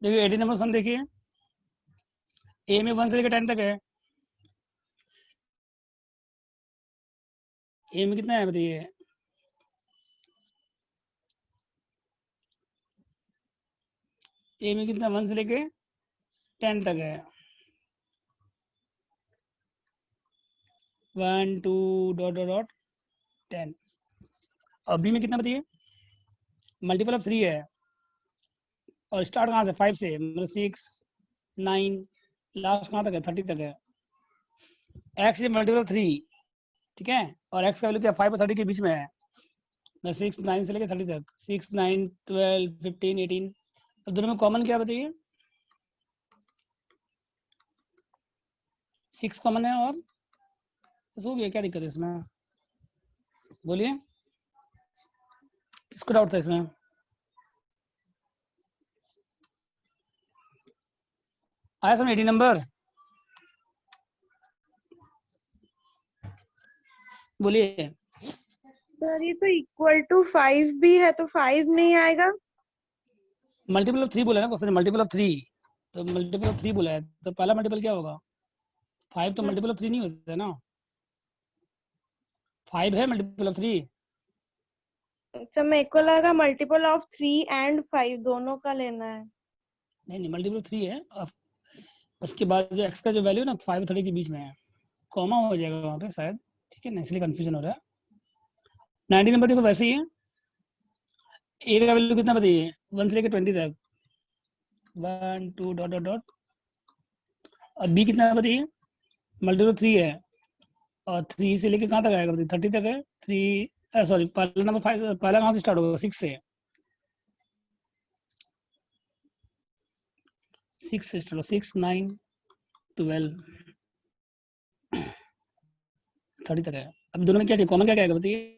देखिए 18 नंबर सम देखिए, ए में 1 से लेकर 10 तक है। ए में कितना है बताइए? ए में कितना 1 से लेके 10 तक है। 1 2 डॉट डॉट डॉट 10। और बी में कितना बताइए? मल्टीपल ऑफ 3 है। और स्टार्ट कहाँ से? 5 से, मतलब 6 9 लास्ट कहाँ तक है? 30 तक है। एक्स इज मल्टीपल ऑफ 3, ठीक है। और एक्स का वैल्यू क्या? 5 और 30 के बीच में है। 6 9 से लेकर 30 तक, 6 9 12 15 18। अब दोनों में कॉमन क्या बताइए? 6 कॉमन है, और हो गया, क्या दिक्कत है इसमें? बोलिए, किसको डाउट था इसमें? आया समझ 80 नंबर? बोलिए। सर ये तो इक्वल टू 5 भी है, तो 5 नहीं आएगा। मल्टीपल ऑफ 3 बोला ना क्वेश्चन, मल्टीपल ऑफ 3। तो मल्टीपल ऑफ 3 बोला है, तो पहला मल्टीपल क्या होगा? 5 तो मल्टीपल ऑफ 3 नहीं होता है ना। 5 है मल्टीपल ऑफ 3। अच्छा, मेरे को लगा मल्टीपल ऑफ 3 एंड 5 दोनों का लेना है। नहीं नहीं, मल्टीपल ऑफ 3 है। अब उसके बाद जो एक्स का जो वैल्यू ना 5 और 30 के बीच में है, कॉमा हो जाएगा वहाँ पे शायद, ठीक है ना, इसलिए कंफ्यूजन हो रहा है। 90 नंबर देखो वैसे ही है। ए का वैल्यू कितना बताइए? 1 से लेकर 20 तक, 1 2 डॉट डॉट डॉट। और बी कितना है बताइए? मल्टीपल 3 है, और 3 से लेके कहाँ तक आएगा बताइए? 30 तक है। 3 सॉरी, पहला नंबर 5, पहला कहाँ से स्टार्ट होगा? 6 से। 6 से स्टार्ट हो, 6 9 12 30 तक है। अब दोनों में क्या चाहिए? कॉमन क्या क्या आएगा बताइए?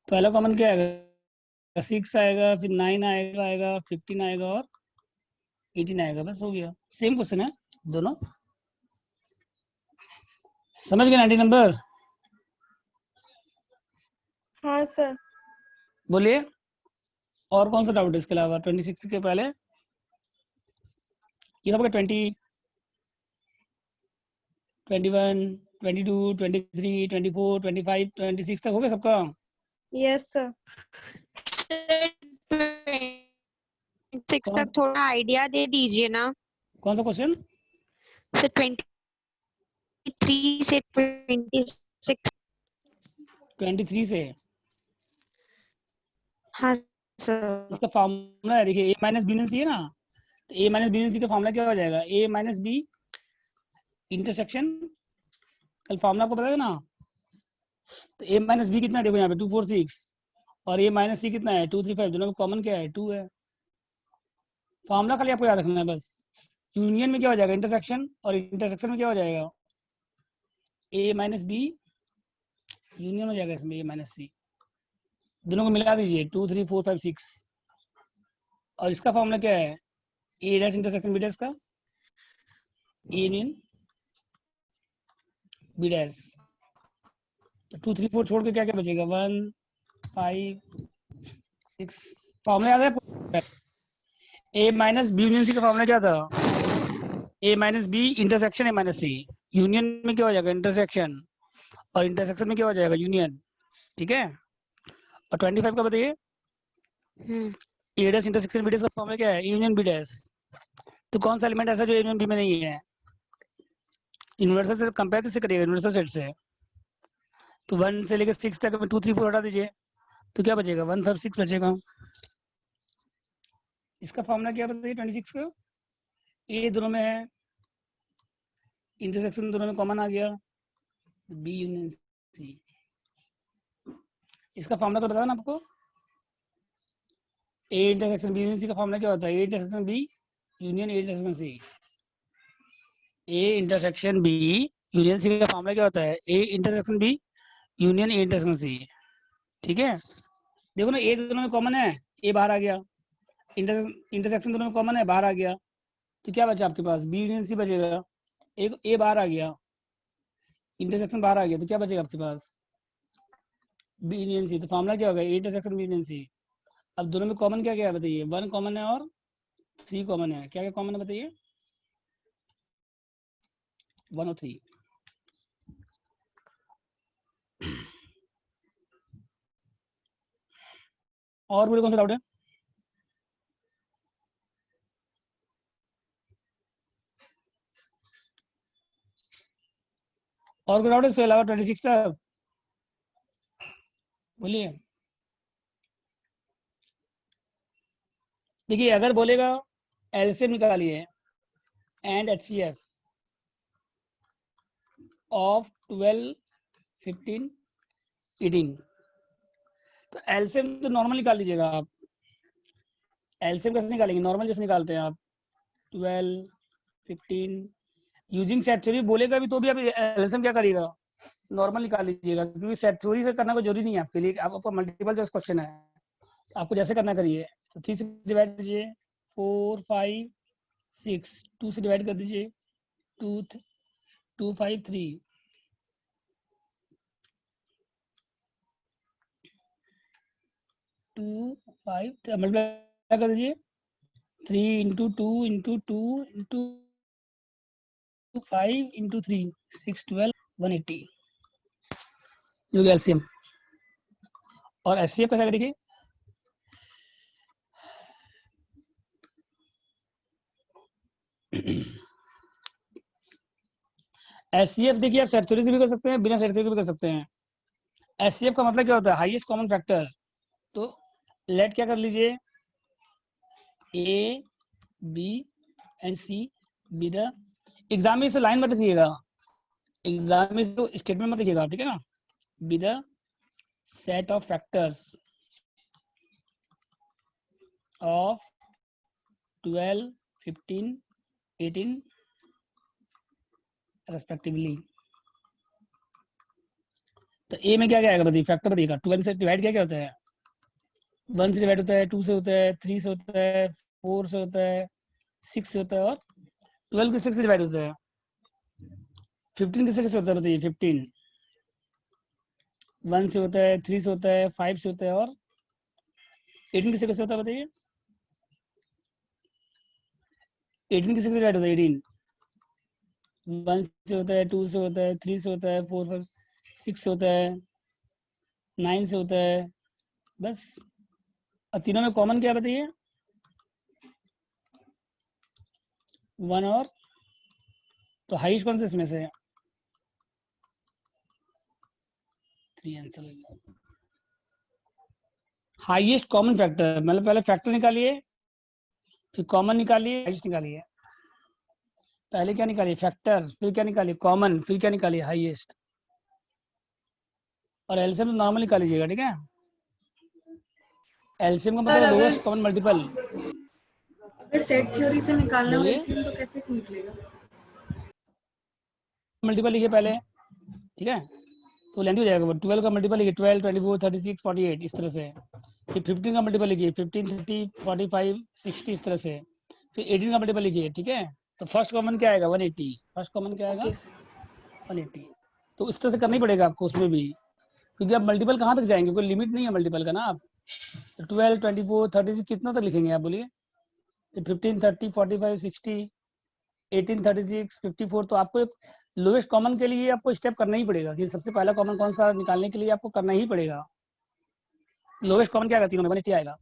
पहला कॉमन क्या आएगा? 6 आएगा, फिर 9 आएगा 15 आएगा, और 18 आएगा। बस हो गया, सेम क्वेश्चन है दोनों। समझ गए 90 नंबर? हाँ सर। बोलिए, और कौन सा डाउट है इसके अलावा 26 के पहले? ये सबका 20 21 22 23 24 25 26 तक हो गया सबका? Yes sir. 6 कौन तक थोड़ा आइडिया दे दीजिए ना कौन सा क्वेश्चन? सर। 23 से 26। 23 से। हाँ सर। इसका फॉर्मूला है, देखिए, ए माइनस बी सी है ना, तो ए माइनस बी सी का फॉर्मूला क्या हो जाएगा? ए माइनस बी इंटरसेक्शन, कल फॉर्मूला आपको पता है ना। तो ए माइनस बी कितना है? देखो यहाँ पे 2 4 6, और ए माइनस सी कितना है? 2 3 5। दोनों में कॉमन क्या है? 2 है। फॉर्मूला खाली आपको याद रखना है बस। यूनियन में क्या हो जाएगा? इंटरसेक्शन, और इंटरसेक्शन में क्या हो जाएगा? ए माइनस बी यूनियन हो जाएगा इसमें, ए माइनस सी। दोनों को मिला दीजिए, 2 3 4 5 6। और इसका फॉर्मूला क्या है? ए डैश इंटरसेक्शन बी डैश का, ए यूनियन बी डैश। तो 2 3 4 छोड़ के क्या क्या बचेगा? 1 5 6। फॉर्मूला याद है? A minus B union C का फॉर्मूला क्या था? A minus B intersection A minus C. Union में क्या हो जाएगा? इंटरसेक्शन, और इंटरसेक्शन में क्या हो जाएगा? यूनियन, ठीक है। और 25 का बताइए? A dash intersection B dash का फॉर्मूला क्या है? Union B dash. तो कौन सा एलिमेंट ऐसा जो यूनियन बी में नहीं है? यूनिवर्सल से कंपेयर किससे करिएगा? यूनिवर्सल सेट से। तो 1 से लेकर 6 तक में 2 3 4 हटा दीजिए, तो क्या बचेगा? 1 5 6 बचेगा। इसका फॉर्मूला क्या बताइए 26 का? ए दोनों में है, इंटरसेक्शन दोनों में कॉमन आ गया, बी यूनियन सी। इसका फॉर्मूला तो बताया ना आपको। A intersection B union C का फॉर्मूला क्या होता है? A intersection B union A intersection C. A intersection B union C का फॉर्मूला क्या होता है? A intersection B union A intersection C, ठीक है। देखो ना, ए दोनों में कॉमन है, ए बाहर आ गया। इंटरसेक्शन दोनों में कॉमन है, बाहर आ गया। तो क्या बचा आपके पास? बी यूनियन सी बचेगा। एक ए बाहर आ गया, इंटरसेक्शन बाहर आ गया, तो क्या बचेगा आपके पास? B union C. तो फॉर्मूला क्या होगा? A intersection B union C. अब दोनों में कॉमन क्या क्या है बताइए? 1 कॉमन है और 3 कॉमन है। क्या क्या कॉमन है बताइए? 1 और 3। और बोले कौन सा डाउट है? और कोई डाउट है इसके अलावा 26 का? बोलिए। देखिए अगर बोलेगा एलसीएम निकालिए एंड एचसीएफ ऑफ 12, 15, 18, तो एलसीएम तो नॉर्मल निकाल लीजिएगा आप। एलसीएम कैसे निकालेंगे? नॉर्मल जैसे निकालते हैं आप। 12, 15 यूजिंग सेट थ्योरी बोलेगा भी तो भी आप एलसीएम क्या करिएगा? नॉर्मल निकाल लीजिएगा, क्योंकि सेट थ्योरी से करना कोई जरूरी नहीं है आपके लिए। आपका मल्टीपल चॉइस क्वेश्चन है, आपको जैसे करना करिए। तो 3 से डिवाइड कीजिए, 4, 5, 6, 2 से डिवाइड कर दीजिए, 2, 2, 5, 3, 2, 5 मल्टीप्लाई कर दीजिए। 3 इंटू 2 इंटू 2 इंटू 5 इंटू 3, 6, 12, 180 जो एलसीएम। और एचसीएफ कैसा करेंगे? एचसीएफ देखिए आप सेट थ्योरी से भी कर सकते हैं, बिना सेट थ्योरी भी कर सकते हैं। एचसीएफ का मतलब क्या होता है? Highest common factor. तो लेट क्या कर लीजिए, A B and C be the, exam में इसे लाइन मत लिखिएगा, एग्जाम में तो स्टेटमेंट मत लिखिएगा, ठीक है ना? Be the set of factors of 12, 15, 18 respectively. तो ए में क्या क्या आएगा बताइए? फैक्टर बताइएगा। 12 से डिवाइड क्या क्या होता है? 1 से डिवाइड होता है, 2 से होता है, 3 से होता है, 4 से होता है, 6 से होता है, और 12 किससे किससे डिवाइड होता है? 15 किससे किससे होता है बताइए? 15 1 से होता है, 3 से होता है, 5 से होता है, और 18 किससे किससे होता है बताइए? 18 किससे किससे डिवाइड होता है? 18 1 से होता है, 2 से होता है, 3 से होता है, 4, 5, 6 से होता है, 9 से होता है, बस। और तीनों में कॉमन क्या बताइए? 1 और, तो हाईएस्ट कौन से इसमें से? 3 आंसर। हाईएस्ट कॉमन फैक्टर मतलब पहले फैक्टर निकालिए, फिर कॉमन निकालिए, हाईएस्ट निकालिए। पहले क्या निकालिए? फैक्टर, फिर क्या निकालिए? कॉमन, फिर क्या निकालिए? हाईएस्ट। और एलसीएम तो नॉर्मल निकाल लीजिएगा, ठीक है? एलसीएम का मतलब लोएस्ट कॉमन मल्टीपल। अगर सेट थ्योरी से निकालना हो बोलिए। एलसीएम तो कैसे निकलेगा? मल्टीपल लिखिए पहले, ठीक है? तो लेंथ हो जाएगा। 12 का मल्टीपल लिखिए, 12, 24, 36, 48 इस तरह से। फिर 15 का मल्टीपल लिखिए, 15, 30, 45, 60 इस तरह से। फिर 18 का मल्टीपल लिखिए, ठीक है? तो फर्स्ट कॉमन क्या आएगा? 180। फर्स्ट कॉमन क्या आएगा? Okay sir. 180। तो इस तरह से करना ही पड़ेगा आपको उसमें भी, क्योंकि आप मल्टीपल कहाँ तक जाएंगे? कोई लिमिट नहीं है मल्टीपल का ना। आप तो 12, 24, 36 कितना तक लिखेंगे आप? बोलिए। 15, 30, 45, 60, 18, 36, 54। तो आपको एक लोएस्ट कॉमन के लिए आपको स्टेप करना ही पड़ेगा कि सबसे पहला कॉमन कौन सा निकालने के लिए आपको करना ही पड़ेगा। लोएस्ट कॉमन क्या आएगा? तीनों में 180 आएगा।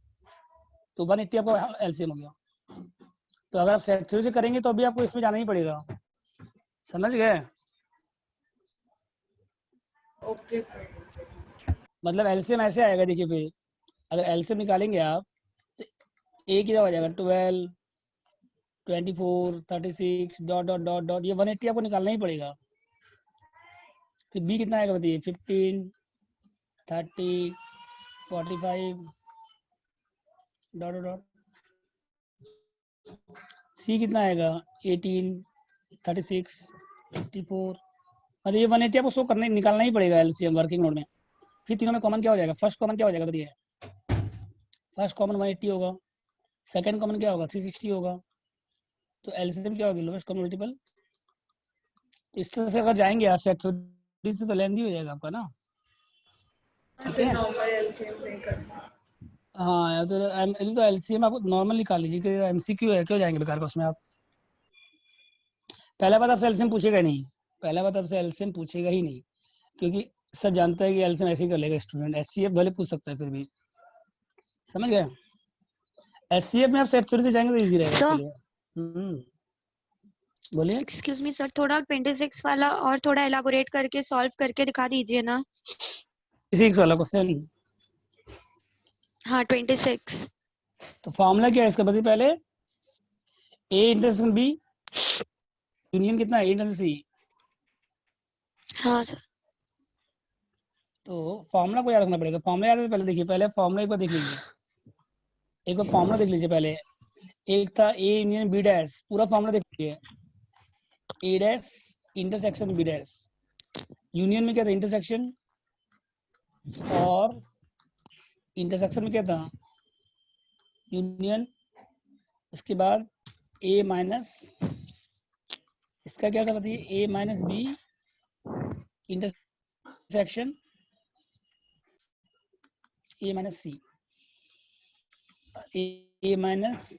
तो 180 आपका एलसीएम हो गया। तो अगर आप सेट थ्योरी से करेंगे तो अभी आपको इसमें जाना ही पड़ेगा। समझ गए? Okay sir. मतलब एलसीएम ऐसे आएगा, देखिए फिर अगर एलसीएम निकालेंगे आप तो ए कितना हो जाएगा? 12, 24, 36 डॉट डॉट डॉट डॉट, ये 180 आपको निकालना ही पड़ेगा। फिर बी कितना आएगा बताइए? 15, 30, 45 डॉट डॉट डॉट। सी कितना आएगा? 18, 36, 54। मतलब ये 180 आपको शो करने निकालना ही पड़ेगा एलसीएम वर्किंग नोट में। फिर तीनों में कॉमन क्या हो जाएगा? फर्स्ट कॉमन क्या हो जाएगा बताइए? फर्स्ट कॉमन 180 होगा, सेकंड कॉमन क्या होगा? 360 होगा। तो एलसीएम क्या होगी? Lowest common multiple. इस तरह से अगर जाएंगे आप सेट से तो लेंदी हो जाएगा आपका ना, हाँ ठीक सर, है? नॉर्मल एलसीएम से ही करना। हाँ यार, तो एलसीएम आप नॉर्मल निकाल लीजिए कि एमसीक्यू है, क्यों जाएंगे बेकार का उसमें आप। पहला बात आपसे एलसीएम पूछेगा नहीं, पहला बात आपसे एलसीएम पूछेगा ही नहीं, क्योंकि सब जानता है कि एलसीएम ऐसे ही कर लेगा स्टूडेंट। एचसीएफ भले पूछ सकता है फिर भी, समझ गए। एचसीएफ में आप सेट थ्योरी से जाएंगे तो इजी रहेगा आपके सर, लिए। बोलिए। एक्सक्यूज मी सर, थोड़ा 26 वाला और थोड़ा एलाबोरेट करके सॉल्व करके दिखा दीजिए ना। 6 वाला क्वेश्चन, हाँ 26। तो फॉर्मूला क्या है इसका बताइए पहले। ए इंटरसेक्शन बी यूनियन कितना है, ए इंटरसेक्शन सी। हाँ सर। तो फॉर्मूला को याद रखना पड़ेगा। फॉर्मूला याद है तो पहले देखिए, पहले फॉर्मूला एक बार देख लीजिए, एक बार फॉर्मूला देख लीजिए पहले। एक था ए यूनियन बी डैश, पूरा फॉर्मूला देख लीजिए। A dash intersection B dash, union में क्या था इंटरसेक्शन, और इंटरसेक्शन में क्या था यूनियन। इसके बाद ए माइनस, इसका क्या था बताइए, A minus B intersection A minus C, A minus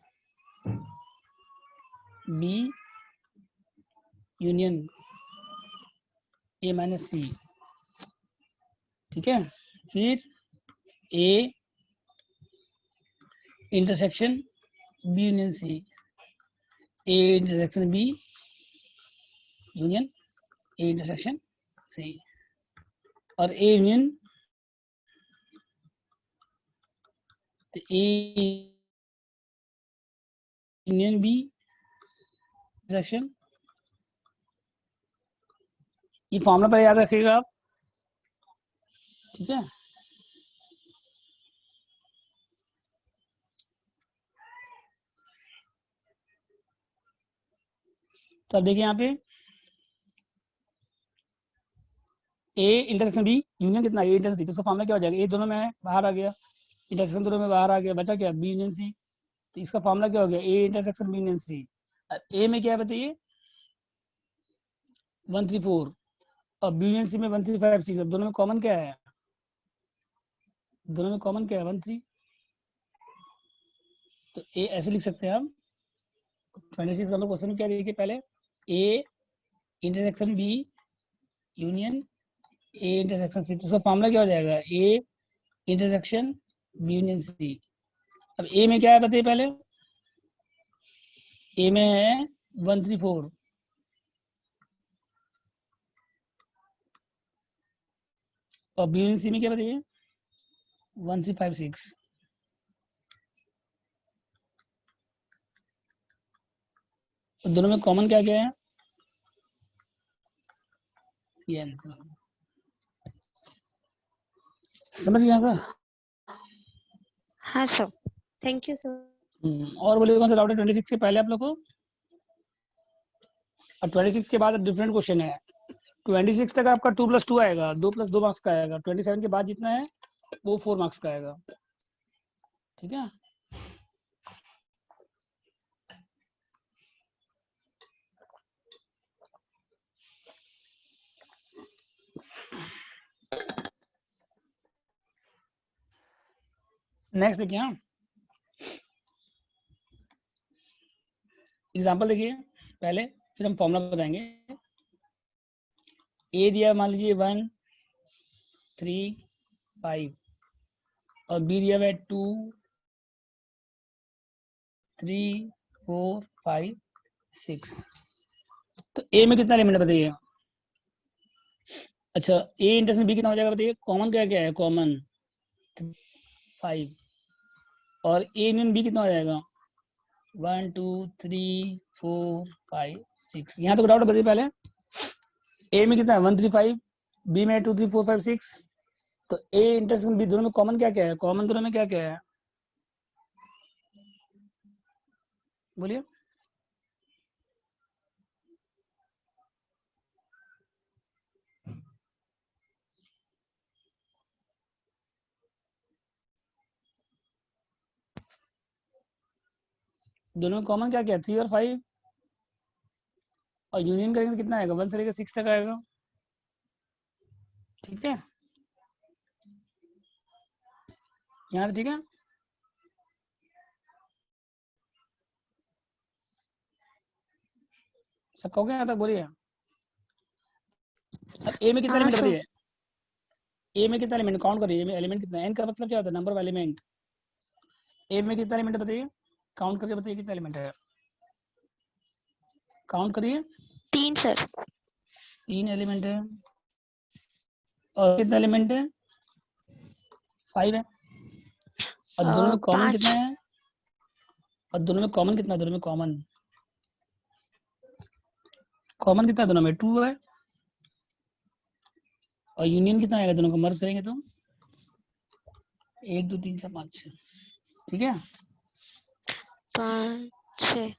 B union A minus C, ठीक है। फिर A intersection B union C, A intersection B union A intersection C, और A union A union B intersection. ये formula पर याद रखिएगा आप, ठीक है। तो अब देखिए यहाँ पे ए इंटरसेक्शन बी यूनियन कितना, ए इंटरसेक्शन सी, तो उसका फॉर्मूला क्या हो जाएगा, ए दोनों में बाहर आ गया, इंटरसेक्शन दोनों में बाहर आ गया, बचा क्या बी यूनियन सी। तो इसका फॉर्मूला क्या हो गया, A intersection B union C. A में क्या है बताइए 134, और बी यूनियन सी में 1356। अब दोनों में कॉमन क्या है, दोनों में कॉमन क्या है 13। तो ए ऐसे लिख सकते हैं हम। 26 नंबर क्वेश्चन में क्या देखिए पहले, A intersection B union A intersection C, तो उसका फॉर्मूला क्या हो जाएगा, A intersection B union C. अब ए में क्या है बताइए पहले, ए में है 134, और बी यूनियन सी में क्या बताइए 1356। तो दोनों में कॉमन क्या क्या है, ये आंसर। समझ गया सर। हाँ सर, थैंक यू सर। और बोलिए कौन सा डाउट है 26 के पहले आप लोग को। और 26 के बाद डिफरेंट क्वेश्चन है। 26 तक आपका 2+2 आएगा, 2+2 मार्क्स का आएगा। 27 के बाद जितना है वो 4 मार्क्स का आएगा, ठीक है। नेक्स्ट देखिए, हाँ एग्जाम्पल देखिए पहले, फिर हम फॉर्मूला बताएंगे। ए दिया मान लीजिए 1 3 5, और बी दिया हुआ है 2 3 4 5 6। तो ए में कितना एलिमेंट बताइए। अच्छा, ए इंटरसेक्शन बी कितना हो जाएगा बताइए, कॉमन क्या क्या है, कॉमन 5, और ए यूनियन बी कितना हो जाएगा 1 2 3 4 5 6। यहाँ तो डाउट बताइए पहले, ए में कितना है 135, बी में 2 3 4 5 6। तो ए इंटरसेक्शन बी दोनों में कॉमन क्या क्या है, कॉमन दोनों में क्या क्या है बोलिए। दोनों में कॉमन क्या क्या है 3 और 5, और यूनियन करेंगे तो कितना आएगा 1 से लेकर 6 तक आएगा, ठीक है। यहाँ से ठीक है। सबका हो गया यहाँ तक? बोलिए। अब ए में कितना हाँ एलिमेंट सर। बताइए? ए में कितना एलिमेंट काउंट करिए। ए में एलिमेंट कितना है? एन का मतलब क्या होता है? Number of element. ए में कितना एलिमेंट बताइए? काउंट करके बताइए कितना एलिमेंट है। काउंट करिए। 3 सर। 3 एलिमेंट है। और कितना एलिमेंट है? 5 है। और दोनों में कॉमन 5। कितना है? और दोनों में कॉमन कितना है? दोनों में कॉमन कॉमन कितना है? दोनों में 2 है। और यूनियन कितना आएगा? दोनों को मर्ज करेंगे तो 1 2 3 4 5 6। ठीक है। 5 6।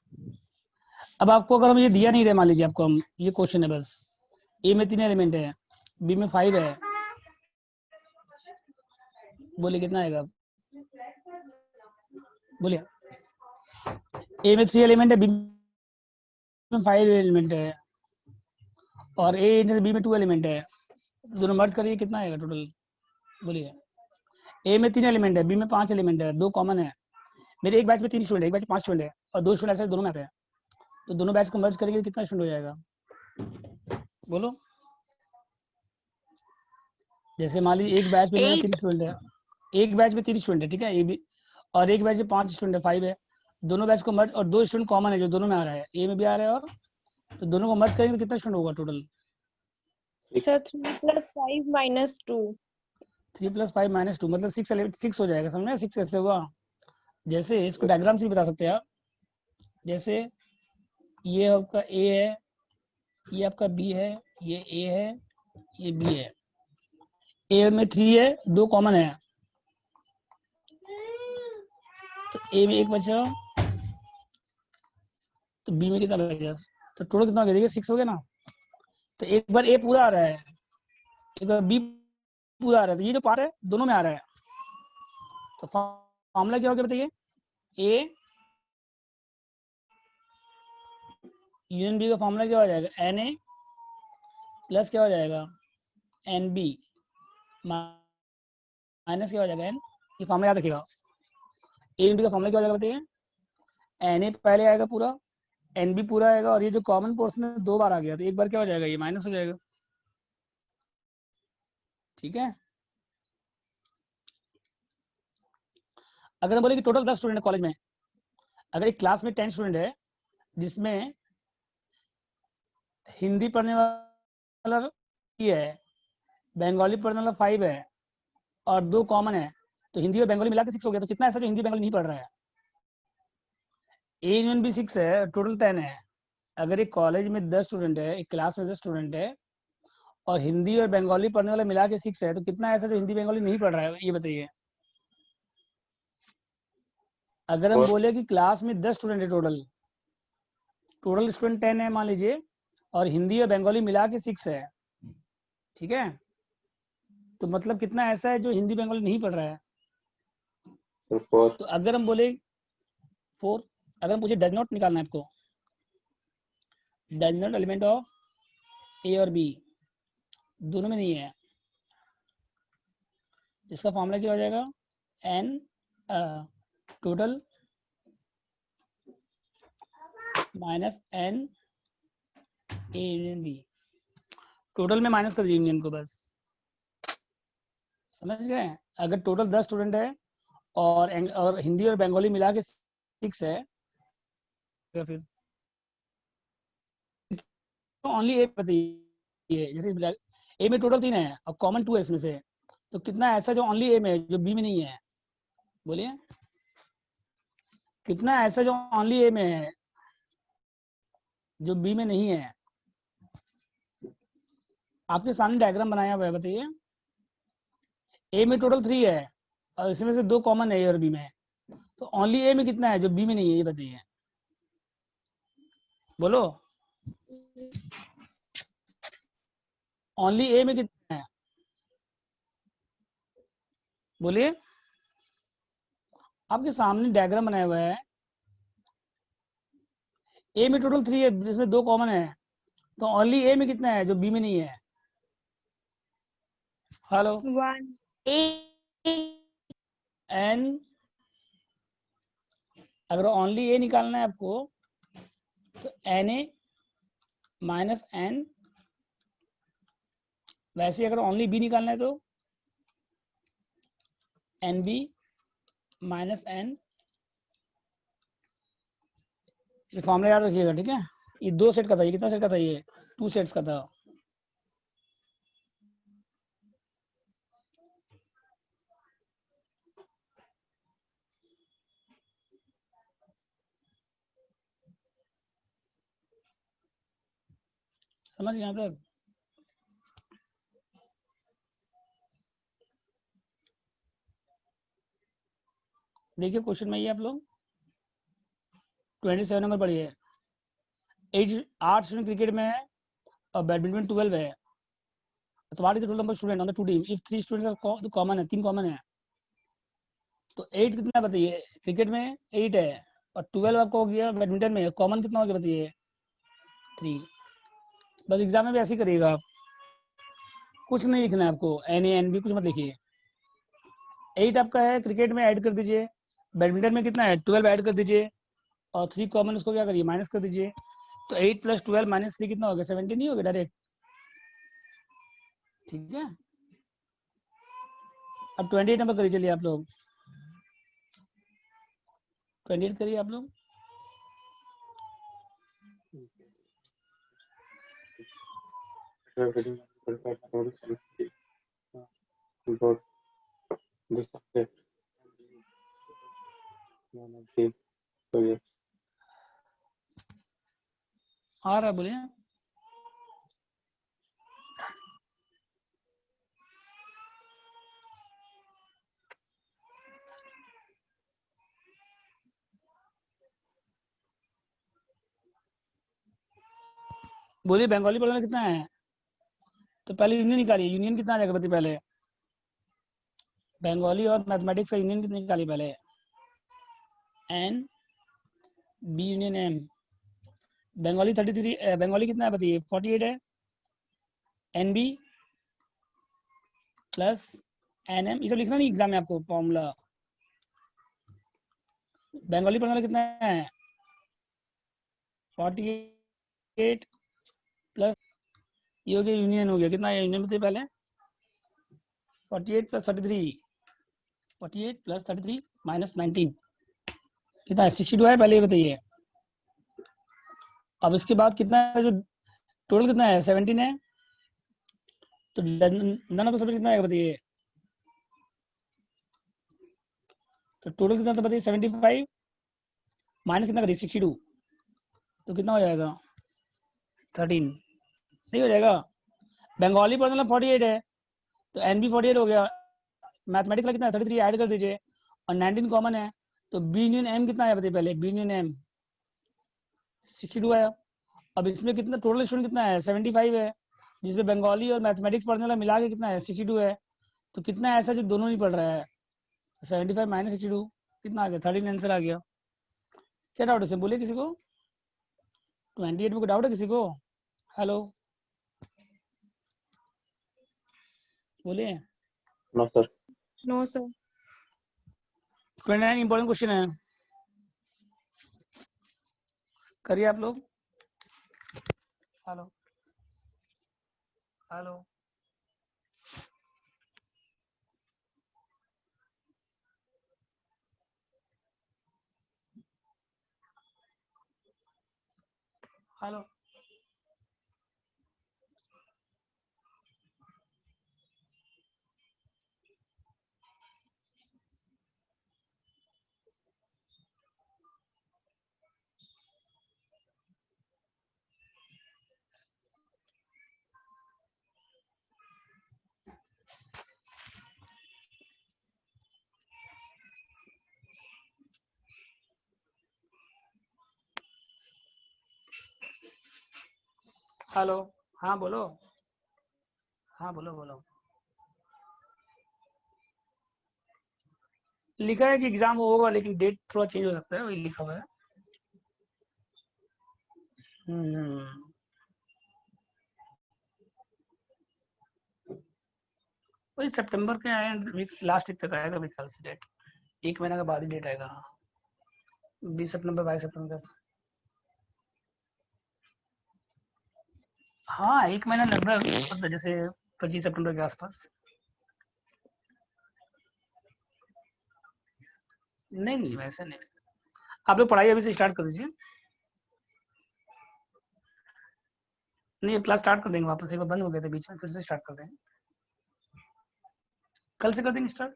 अब आपको अगर हम ये दिया नहीं रहे, मान लीजिए आपको हम ये क्वेश्चन है बस, ए में 3 एलिमेंट है, बी में 5 है, बोलिए कितना आएगा? बोलिए। ए में 3 एलिमेंट है, बी में 5 एलिमेंट है, और ए इंटर बी में 2 एलिमेंट है, दोनों मर्ज करिए कितना आएगा टोटल? बोलिए। ए में 3 एलिमेंट है, बी में 5 एलिमेंट है, 2 कॉमन है। मेरे एक बैच में 3 स्टूडेंट है, एक बैच में 5 स्टूडेंट है, और 2 स्टूडेंट ऐसे दोनों में आते हैं, तो दोनों बैच को मर्ज करेंगे तो कितना स्टूडेंट हो जाएगा? बोलो। जैसे मान लीजिए एक बैच में मेरा 3 स्टूडेंट है, एक बैच में 3 स्टूडेंट है, ठीक है, ए बी, और एक बैच में 5 स्टूडेंट है, 5 है। दोनों बैच को मर्ज, और 2 स्टूडेंट कॉमन है जो दोनों में आ रहा है, ए में भी आ रहा है, और तो दोनों को मर्ज करेंगे तो कितना स्टूडेंट होगा टोटल? सर 3 + 5 - 2। 3 + 5 - 2 मतलब 6 हो जाएगा। समझ में? 6 कैसे हुआ? जैसे इसको डायग्राम से भी बता सकते हैं आप। जैसे ये आपका ए है, ये आपका बी है, ये ए है, ये बी है। ए में 3 है, 2 कॉमन है, तो ए में 1 बचा, तो बी में कितना बच गया? तो टोटल कितना हो गया? देखिए 6 हो गया ना। तो एक बार ए पूरा आ रहा है, एक बार बी पूरा आ रहा है, तो ये जो पार्ट है दोनों में आ रहा है। तो फॉर्मूला क्या हो गया बताइए? ए यूनियन बी का फॉर्मूला क्या हो जाएगा? एन ए प्लस क्या हो जाएगा? एन बी माइनस क्या हो जाएगा? एन। ये फॉर्मूला याद रखिएगा। ए यूनियन बी का फॉर्मूला क्या हो जाएगा बताइए? एन ए पहले आएगा पूरा, एन बी पूरा आएगा, और ये जो कॉमन पोर्शन है 2 बार आ गया, तो एक बार क्या हो जाएगा? ये माइनस हो जाएगा। ठीक है। अगर हम बोले कि टोटल 10 स्टूडेंट है कॉलेज में, अगर एक क्लास में 10 स्टूडेंट है, जिसमें हिंदी पढ़ने वाला ये है, बंगाली पढ़ने वाला 5 है, और 2 कॉमन है, तो हिंदी और बंगाली मिला के 6 हो गया। तो कितना ऐसा जो हिंदी बंगाली नहीं पढ़ रहा है? ए यूनियन बी 6 है, टोटल 10 है। अगर एक कॉलेज में 10 स्टूडेंट है, एक क्लास में 10 स्टूडेंट है, और हिंदी और बंगाली पढ़ने वाला मिला के 6 है, तो कितना ऐसा जो हिंदी बंगाली नहीं पढ़ रहा है? ये बताइए। अगर हम बोले कि क्लास में 10 स्टूडेंट है, टोटल स्टूडेंट 10 है मान लीजिए, और हिंदी और बंगाली मिला के 6 है, ठीक है, तो मतलब कितना ऐसा है जो हिंदी बंगाली नहीं पढ़ रहा है? तो अगर हम बोले 4, अगर हम पूछे डज नॉट निकालना है आपको, डज नॉट एलिमेंट ऑफ ए और बी दोनों में नहीं है, इसका फॉर्मूला क्या हो जाएगा? N total minus N A union B. Total में माइनस कर दीजिए यूनियन को, बस। समझ गए? अगर टोटल 10 स्टूडेंट है, और हिंदी और बंगाली मिला के 6 है, तो फिर ओनली ए बताइए। जैसे ए में टोटल 3 है, और कॉमन 2 है इसमें से, तो कितना ऐसा जो ओनली ए में है जो बी में नहीं है? बोलिए। कितना ऐसा जो ओनली ए में है जो बी में नहीं है? आपके सामने डायग्राम बनाया हुआ है, बताइए। ए में टोटल 3 है, और इसमें से 2 कॉमन है ए और बी में, तो ओनली ए में कितना है जो बी में नहीं है? ये बताइए। बोलो। ओनली ए में कितना है? बोलिए। आपके सामने डायग्राम बनाया हुआ है, ए में टोटल 3 है जिसमें 2 कॉमन है, तो ओनली ए में कितना है जो बी में नहीं है? हेलो। 1। एन, अगर ओनली ए निकालना है आपको, तो एन ए माइनस एन, वैसे अगर ओनली बी निकालना है तो एन बी माइनस एन, ये फॉर्मूला याद रखिएगा, ठीक है। ये 2 सेट का था, ये कितना सेट का था, ये 2 सेट्स का था। समझ यहाँ तक? देखिए क्वेश्चन में ये आप लोग 27 नंबर पढ़िए। 8 स्टूडेंट क्रिकेट में है और बैडमिंटन 12 है। तो what is the total number student on the two team if 3 students are common है, 3 कॉमन है। तो 8 कितना बताइए, क्रिकेट में 8 है और 12 आपको हो गया बैडमिंटन में, कॉमन कितना हो गया बताइए 3। बस एग्जाम में भी ऐसे ही करिएगा आप, कुछ नहीं लिखना है आपको, एन ए एन बी कुछ मत लिखिए। 8 आपका है क्रिकेट में, ऐड कर दीजिए। बैडमिंटन में कितना है 12 ऐड कर दीजिए और 3 कॉमन, उसको क्या करिए माइनस कर दीजिए। तो 8 + 12 - 3 कितना हो गया 17 नहीं हो गया डायरेक्ट, ठीक है। अब 28 नंबर करिए, चलिए आप लोग 28 करिए आप लोग। आ रहा है बोलिए। बोलिए बंगाली पढ़ने कितना है, तो पहले यूनियन निकालिए। यूनियन कितना आ जाएगा बताइए पहले, बंगाली और मैथमेटिक्स का यूनियन कितनी निकालिए पहले, n B union M. Bengali 33, Bengali कितना है बताइए 48 है, n B plus n M, ये सब लिखना नहीं एग्जाम में आपको फॉर्मूला। बंगाली पढ़ने कितना है 48 प्लस ये हो गया यूनियन, हो गया कितना है यूनियन बताइए पहले, 48 + 33, 48 + 33 - 19 कितना है 62 है, पहले ये बताइए। अब इसके बाद कितना है, जो टोटल कितना है 17 है, तो नन ऑफ द कितना है बताइए, तो टोटल कितना था बताइए 75 माइनस कितना करिए 62, तो कितना हो जाएगा 13, नहीं हो जाएगा। बंगाली पढ़ने 48 है तो एन बी 48 हो गया, मैथमेटिक्स का कितना है 33 ऐड कर दीजिए और 19 कॉमन है, तो बी यूनियन एम कितना है बताइए पहले, बी यूनियन एम 62 आया। अब इसमें कितना टोटल स्टूडेंट कितना है 75 है, जिसमें बंगाली और मैथमेटिक्स पढ़ने वाला मिला के कितना है 62 है, तो कितना है ऐसा जो दोनों नहीं पढ़ रहा है, 75 - 62 कितना आ गया 13 आंसर आ गया। क्या डाउट है बोलिए किसी को, 28 में कोई डाउट है किसी को, हेलो बोलिए। No sir. No sir. 29 important question है, करिए आप लोग। हेलो हेलो हेलो हेलो, हाँ बोलो, हाँ बोलो बोलो। लिखा है कि एग्जाम होगा लेकिन डेट थोड़ा चेंज हो सकता है, वही लिखा हुआ है। वही सितंबर के आए, लास्ट वीक तक आएगा मेरे ख्याल से डेट, 1 महीना के बाद ही डेट आएगा, 20 सितंबर 22 सितंबर। हाँ, 1 महीना लगभग, मतलब जैसे 25 सितंबर के आसपास। नहीं, नहीं, वैसे नहीं। आप लोग पढ़ाई अभी से स्टार्ट कर दीजिए। नहीं, क्लास स्टार्ट कर देंगे वापस, एक बार बंद हो गए थे बीच में, फिर से स्टार्ट कर देंगे। कल से कर देंगे स्टार्ट।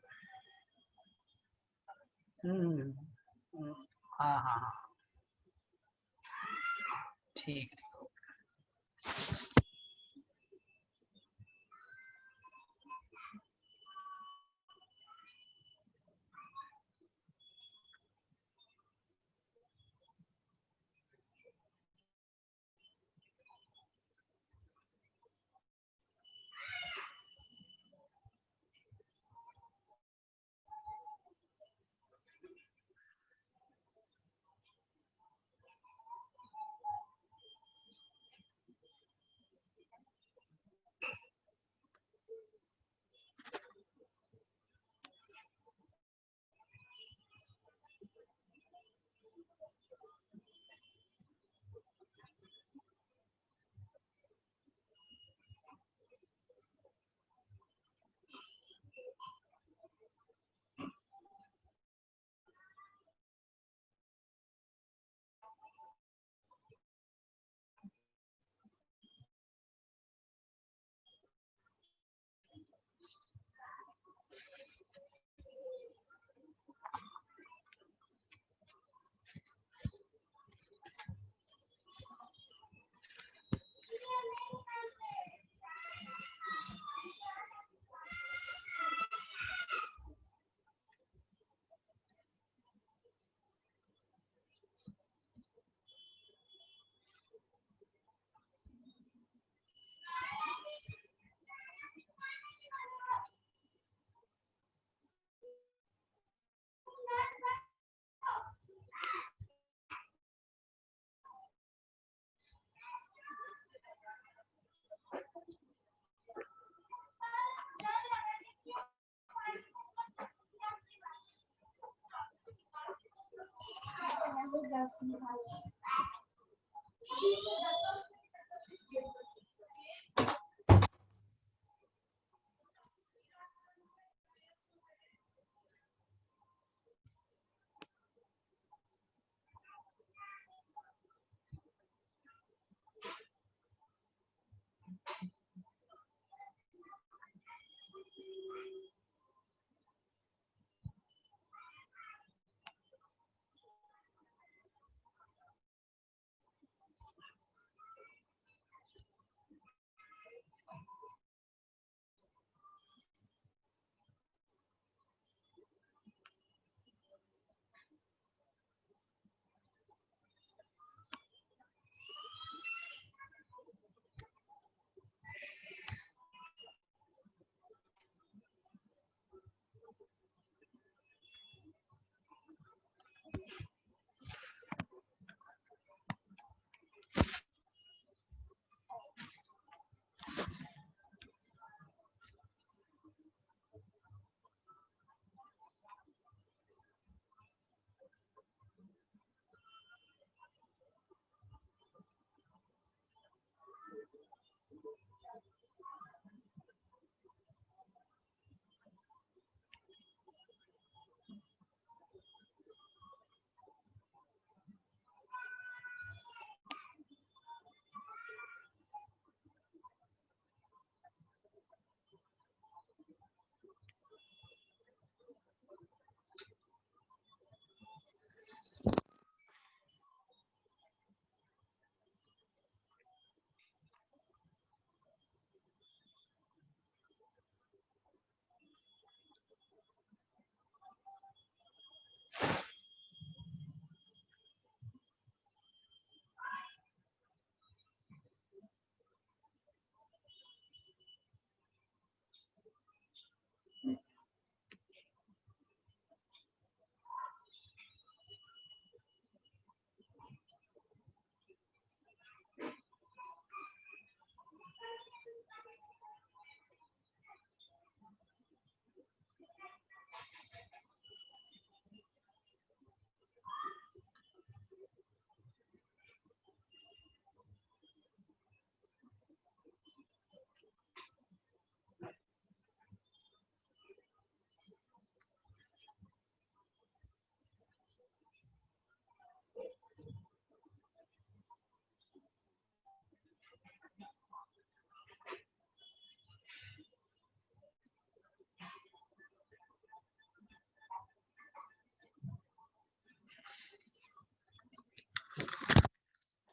हुँ, हुँ। हाँ, हाँ, हाँ। ठीक है।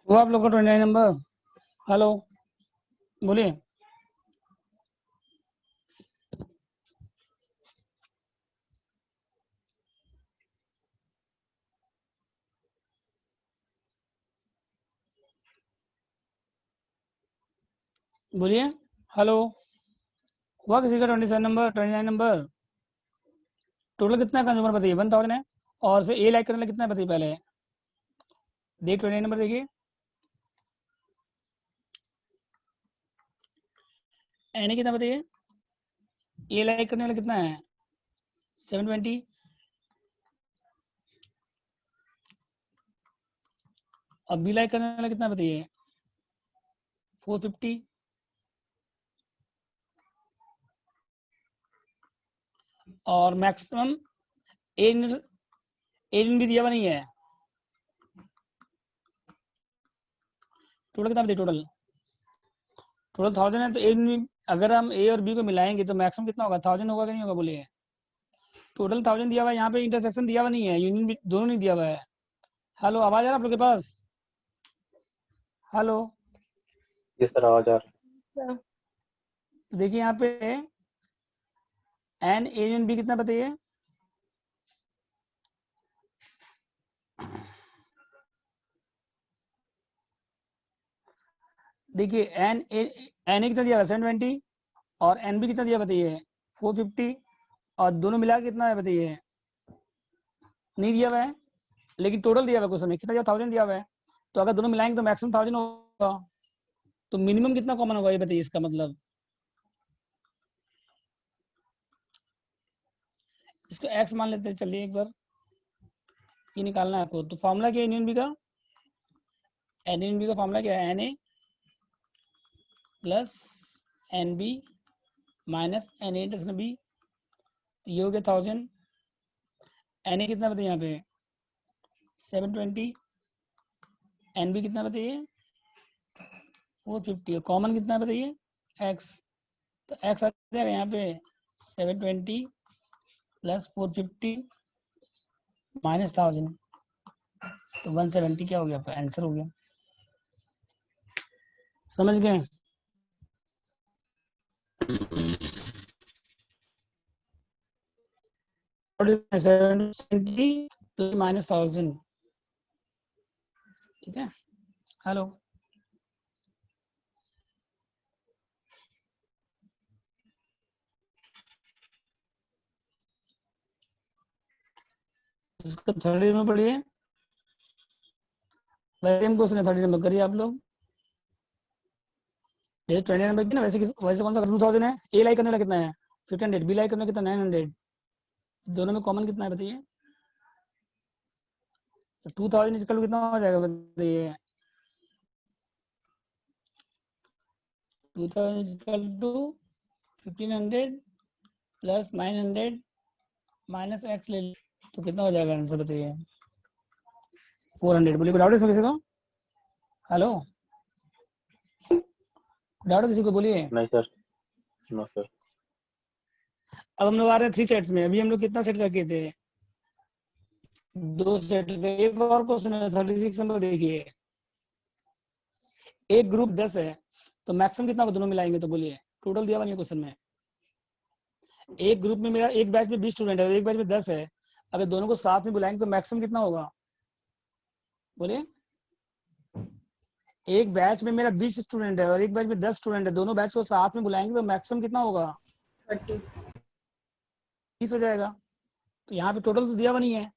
वो आप लोग का 29 नंबर। हेलो, बोलिए। बोलिए। हेलो, हुआ किसी का 27 नंबर, 29 नंबर? टोटल कितना है कंज्यूमर बताइए? 1000 है। और फिर ए लाइक करने वाला कितना है बताइए पहले? देखिए 29 नंबर देखिए। एन कितना बताइए? ए लाइक करने वाला कितना है? 720। अब बी लाइक करने वाला कितना बताइए? 450। और मैक्सिमम ए भी दिया हुआ नहीं है। टोटल कितना बताइए? टोटल टोटल 1000 है, तो ए अगर हम ए और बी को मिलाएंगे तो मैक्सिमम कितना होगा? 1000 होगा कि नहीं होगा? बोलिए। टोटल 1000 दिया हुआ है, यहाँ पे इंटरसेक्शन दिया हुआ नहीं है, यूनियन भी दोनों नहीं दिया हुआ है। हेलो, आवाज आ रहा है आप लोग के पास? हेलो, जी सर, आवाज आ रहा है। तो देखिए यहाँ पे एन ए यूनियन बी कितना बताइए? देखिए एन ए कितना दिया हुआ? 720। और एन बी कितना दिया बताइए? 450। और दोनों मिला के कितना है बताइए? नहीं दिया हुआ है, लेकिन टोटल दिया हुआ है क्वेश्चन में। कितना दिया? 1000 दिया हुआ है। तो अगर दोनों मिलाएंगे तो मैक्सिमम 1000 होगा। तो मिनिमम कितना कॉमन होगा ये बताइए? इसका मतलब इसको एक्स मान लेते हैं। चलिए एक बार ये निकालना है आपको। तो फॉर्मूला क्या है यूनियन बी का? एन यूनियन बी का फॉर्मूला क्या है? N A plus N B minus N A intersection B. ये हो गया 1000। एन ए कितना बताइए यहाँ पे? 720। एन बी कितना बताइए? 450। कॉमन कितना बताइए? एक्स। तो एक्स आ जाएगा यहाँ पे 720 प्लस 450 माइनस 1000। तो 170 क्या हो गया? आंसर हो गया। समझ गए? माइनस 1000। ठीक है। हेलो, इसका 30 में पढ़िए। वैसे हम क्वेश्चन है 30 नंबर करिए आप लोग। जैसे 20 नंबर की ना, वैसे कौन सा 2000 है? ए लाइक करने वाला कितना है? 1500। बी लाइक करने कितना? 900। दोनों में कॉमन कितना है बताइए? तो 2000 इसका कितना हो जाएगा बताइए? 2000 equal to 1500 plus 900 minus x ले तो कितना हो जाएगा आंसर बताइए? 400। बोलिए, कोई डाउट है इसमें किसी को? हेलो, डाउट है किसी को? बोलिए। नहीं सर, नो सर। अब हम लोग आ रहे हैं 3 सेट्स में। अभी हम लोग कितना सेट करके थे? 2 सेट का। एक और क्वेश्चन है 36 नंबर देखिए। एक ग्रुप 10 है, तो मैक्सिमम कितना होगा दोनों मिलाएंगे? तो बोलिए। टोटल दिया हुआ नहीं है क्वेश्चन में। एक ग्रुप में मेरा एक बैच में 20 स्टूडेंट है और एक बैच में 10 है। अगर दोनों को साथ में बुलाएंगे तो मैक्सिमम कितना होगा? बोलिए। एक बैच में मेरा 20 स्टूडेंट है और एक बैच में 10 स्टूडेंट है। दोनों बैच को साथ में बुलाएंगे तो मैक्सिमम कितना होगा? 30। 30 हो जाएगा। तो यहाँ पे टोटल तो दिया हुआ नहीं है।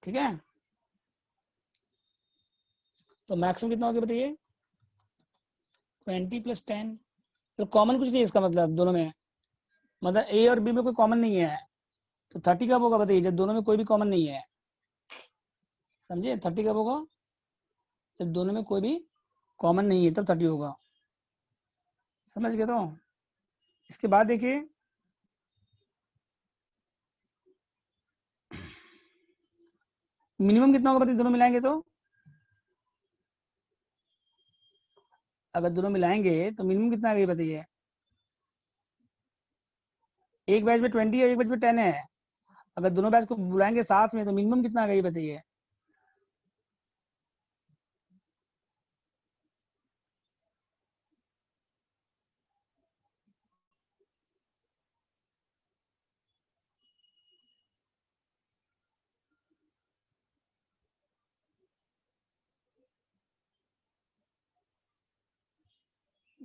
ठीक है, तो मैक्सिमम कितना हो गया बताइए? 20 प्लस 10। तो कॉमन कुछ नहीं है इसका मतलब दोनों में। मतलब ए और बी में कोई कॉमन नहीं है। तो 30 कब होगा बताइए? जब दोनों में कोई भी कॉमन नहीं है। समझे? 30 कब होगा? जब दोनों में कोई भी कॉमन नहीं है तब 30 होगा। समझ गए? तो इसके बाद देखिए मिनिमम कितना होगा बताइए दोनों मिलाएंगे तो? अगर दोनों मिलाएंगे तो मिनिमम कितना आ गई बताइए? एक बैच में 20 है, एक बैच में 10 है। अगर दोनों बैच को बुलाएंगे साथ में तो मिनिमम कितना आ गई बताइए?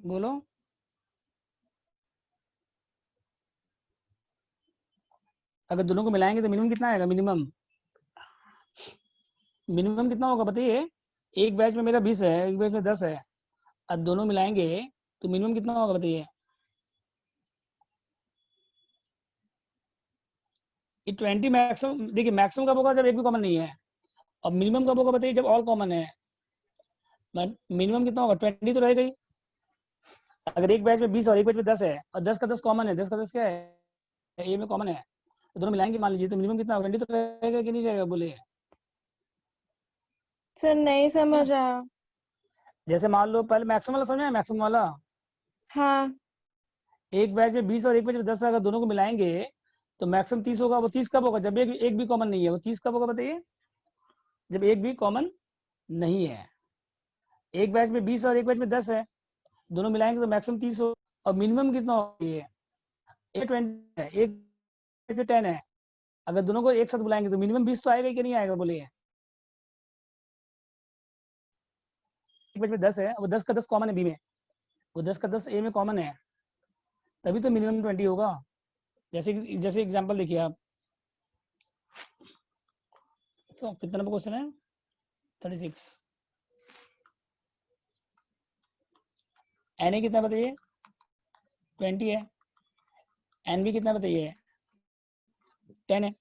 बोलो। अगर दोनों को मिलाएंगे तो मिनिमम कितना आएगा? मिनिमम मिनिमम कितना होगा बताइए? एक बैच में मेरा 20 है, एक बैच में 10 है, अब दोनों मिलाएंगे तो मिनिमम कितना होगा बताइए? ये 20 मैक्सिमम, देखिए मैक्सिमम कब होगा? जब एक भी कॉमन नहीं है। और मिनिमम कब होगा बताइए? जब ऑल कॉमन है। मिनिमम कितना होगा? 20 तो रहेगा ही। अगर एक बैच में 20 और एक बैच में 10 है और 10 का 10 कॉमन है, 10 का 10 क्या है? ए में कॉमन है, तो दोनों मिलाएंगे मान लीजिए, तो मिनिमम कितना होगा? 20 तो रहेगा कि नहीं रहेगा? बोलिए। सर नहीं समझ आया। जैसे मान लो पहले मैक्सिमम वाला समझा है, मैक्सिमम वाला। हाँ एक बैच में 20 और एक बैच में 10 है, अगर दोनों को मिलाएंगे तो मैक्सिमम 30 होगा। वो 30 कब होगा? जब एक भी कॉमन नहीं है। वो 30 कब होगा बताइए? जब एक भी कॉमन नहीं है। एक बैच में 20 और एक बैच में 10 है, दोनों मिलाएंगे तो मैक्सिमम 30 हो। और मिनिमम कितना होगा? ये 20 है, एक बैच में 10 है, अगर दोनों को एक साथ बुलाएंगे तो मिनिमम 20 तो आएगा कि नहीं आएगा? बोलिए। एक बैच में 10 है, वो 10 का 10 कॉमन है बी में, वो 10 का 10 ए में कॉमन है, तभी तो मिनिमम 20 होगा। जैसे जैसे एग्जांपल देखिए आप। तो कितना नंबर क्वेश्चन है? 36। एन ए कितना बताइए? 20 है। एन बी कितना बताइए? 10 है।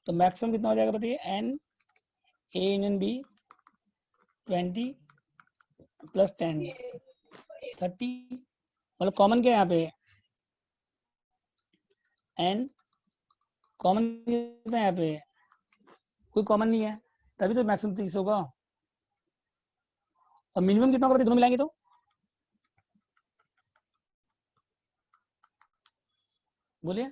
तो मैक्सिमम कितना हो जाएगा बताइए? N A union B 20 plus 10 30। मतलब कॉमन क्या है यहाँ पे? एन कॉमन कितना है यहाँ पे? कोई कॉमन नहीं है, तभी तो मैक्सिमम 30 होगा। और मिनिमम कितना होगा दोनों मिलाएंगे तो? बोलिए।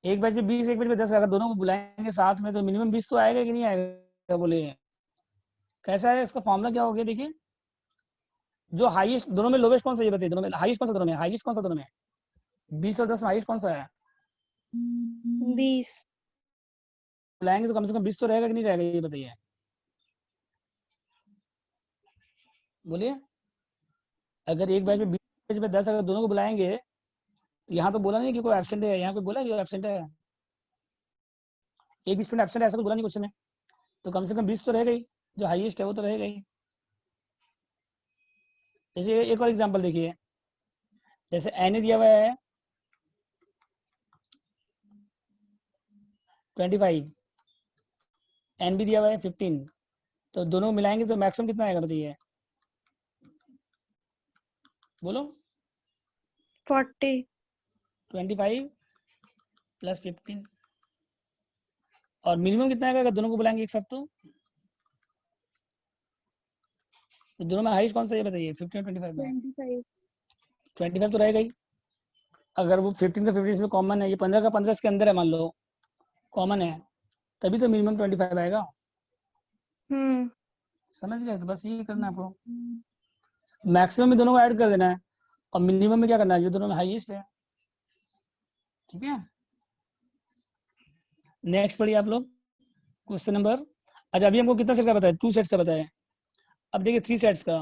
एक बैच में 20 एक बैच में 10, अगर दोनों को बुलाएंगे साथ में तो मिनिमम 20 तो आएगा कि नहीं आएगा? बोलिए। कैसा है इसका फॉर्मूला? क्या हो गया देखिए। जो हाईएस्ट दोनों में, लोवेस्ट कौन सा ये बताइए? दोनों में हाईएस्ट कौन सा? दोनों में हाईएस्ट कौन सा? दोनों में 20 और 10 में हाईएस्ट कौन सा है? 20। बुलाएंगे तो कम से कम 20 तो रहेगा कि नहीं रहेगा? ये बताइए। बोलिए। अगर एक बैच में 20 बैच में 10, अगर दोनों को बुलाएंगे तो यहाँ तो बोला नहीं कि कोई एब्सेंट है, यहाँ पे बोला कि एब्सेंट है। एक भी स्टूडेंट एब्सेंट है ऐसा कुछ बोला नहीं क्वेश्चन में, तो कम से कम 20 तो रहेगा ही। जो हाईएस्ट है वो तो रहेगा ही। जैसे एक और एग्जांपल देखिए। जैसे एन ए दिया हुआ है 25, एन बी दिया हुआ है 15, तो दोनों मिलाएंगे तो मैक्सिमम कितना आएगा बताइए? बोलो। 40। 25 प्लस 15। और मिनिमम कितना आएगा अगर दोनों को बुलाएंगे एक साथ? तो दोनों में हाईएस्ट कौन सा है ये बताइए? 15 और 25 में 25। 25 तो रहेगा ही। अगर वो 15 का 15 इसमें कॉमन है, ये 15 का 15 इसके अंदर है मान लो, कॉमन है, तभी तो मिनिमम 25 आएगा। समझ गए? तो बस यही करना है आपको। मैक्सिमम में दोनों को ऐड कर देना है और मिनिमम में क्या करना है? जो दोनों में हाईएस्ट है। ठीक है। नेक्स्ट पढ़िए आप लोग क्वेश्चन नंबर। अच्छा अभी हमको कितना सेट का बताया? 2 सेट्स का बताया। अब देखिए 3 सेट्स का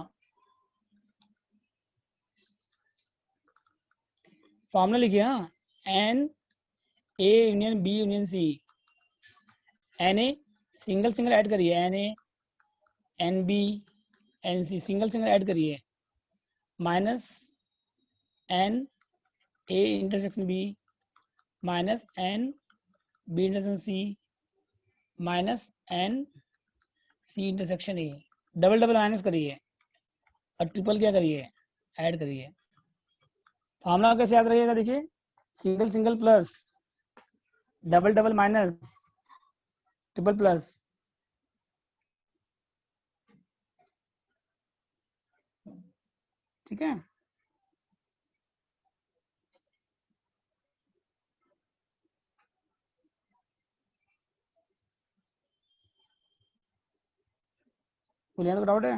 फॉर्मूला लिखिए। हाँ, n A union B union C. N A single single add करिए, n A n B n C single single add करिए, minus N A intersection B minus n B intersection C minus N C intersection A. Double double minus करिए और triple क्या करिए? Add करिए। Formula कैसे याद रखिएगा? देखिए, single single plus, double double minus, triple plus. ठीक है। कोई यहाँ तो डाउट है?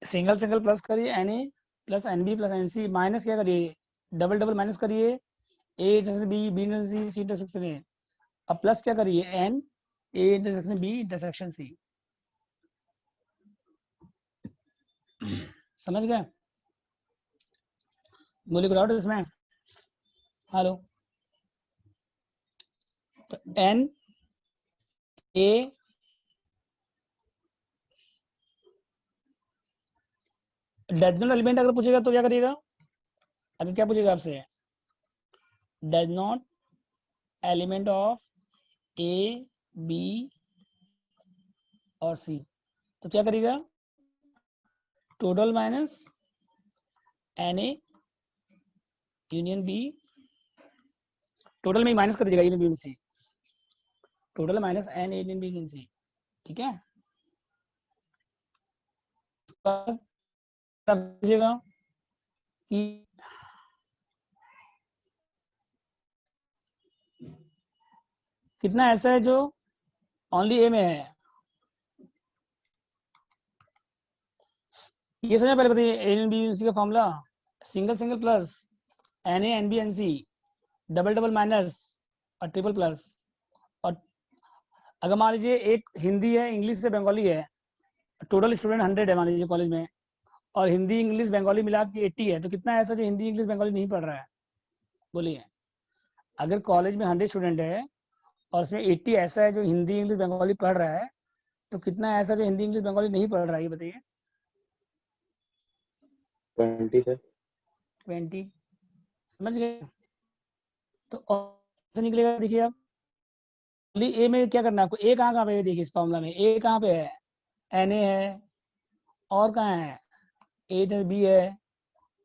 सिंगल सिंगल प्लस करिए, n A plus N B plus N C minus क्या करिए? डबल डबल माइनस करिए, A intersection B, B intersection C, C intersection A. अब प्लस क्या करिए? N A intersection B intersection C. समझ गए? बोलिए कुछ डाउट इसमें? हेलो, तो n A does not element अगर पूछेगा तो क्या करिएगा? अगर क्या पूछेगा आपसे, does not element of A B और सी, तो क्या करिएगा? Total minus N A union B, total में माइनस कर दीजिएगा union B union C, total minus N A union B union C, ठीक है? दीजिएगा कि कितना ऐसा है जो ओनली ए में है, ये समझ पहले बताइए। A n B union C का formula single single plus n A n B n C, double double minus और ट्रिपल प्लस। और अगर मान लीजिए एक हिंदी है, इंग्लिश से बंगाली है, टोटल स्टूडेंट 100 है मान लीजिए कॉलेज में, और हिंदी इंग्लिश बंगाली मिला के 80 है, तो कितना ऐसा जो हिंदी इंग्लिश बंगाली नहीं पढ़ रहा है? बोलिए। अगर कॉलेज में 100 स्टूडेंट है और उसमें 80 ऐसा है जो हिंदी इंग्लिश बंगाली पढ़ रहा है, तो कितना ऐसा जो हिंदी इंग्लिश बंगाली नहीं पढ़ रहा है, ये बताइए। 20 सर। 20, समझ गए? तो और निकलेगा, देखिए आप ए में क्या करना है आपको, ए कहाँ पे है? देखिए इस फॉर्मूला में ए कहाँ पे है? एन ए है, और कहाँ है? ए बी है,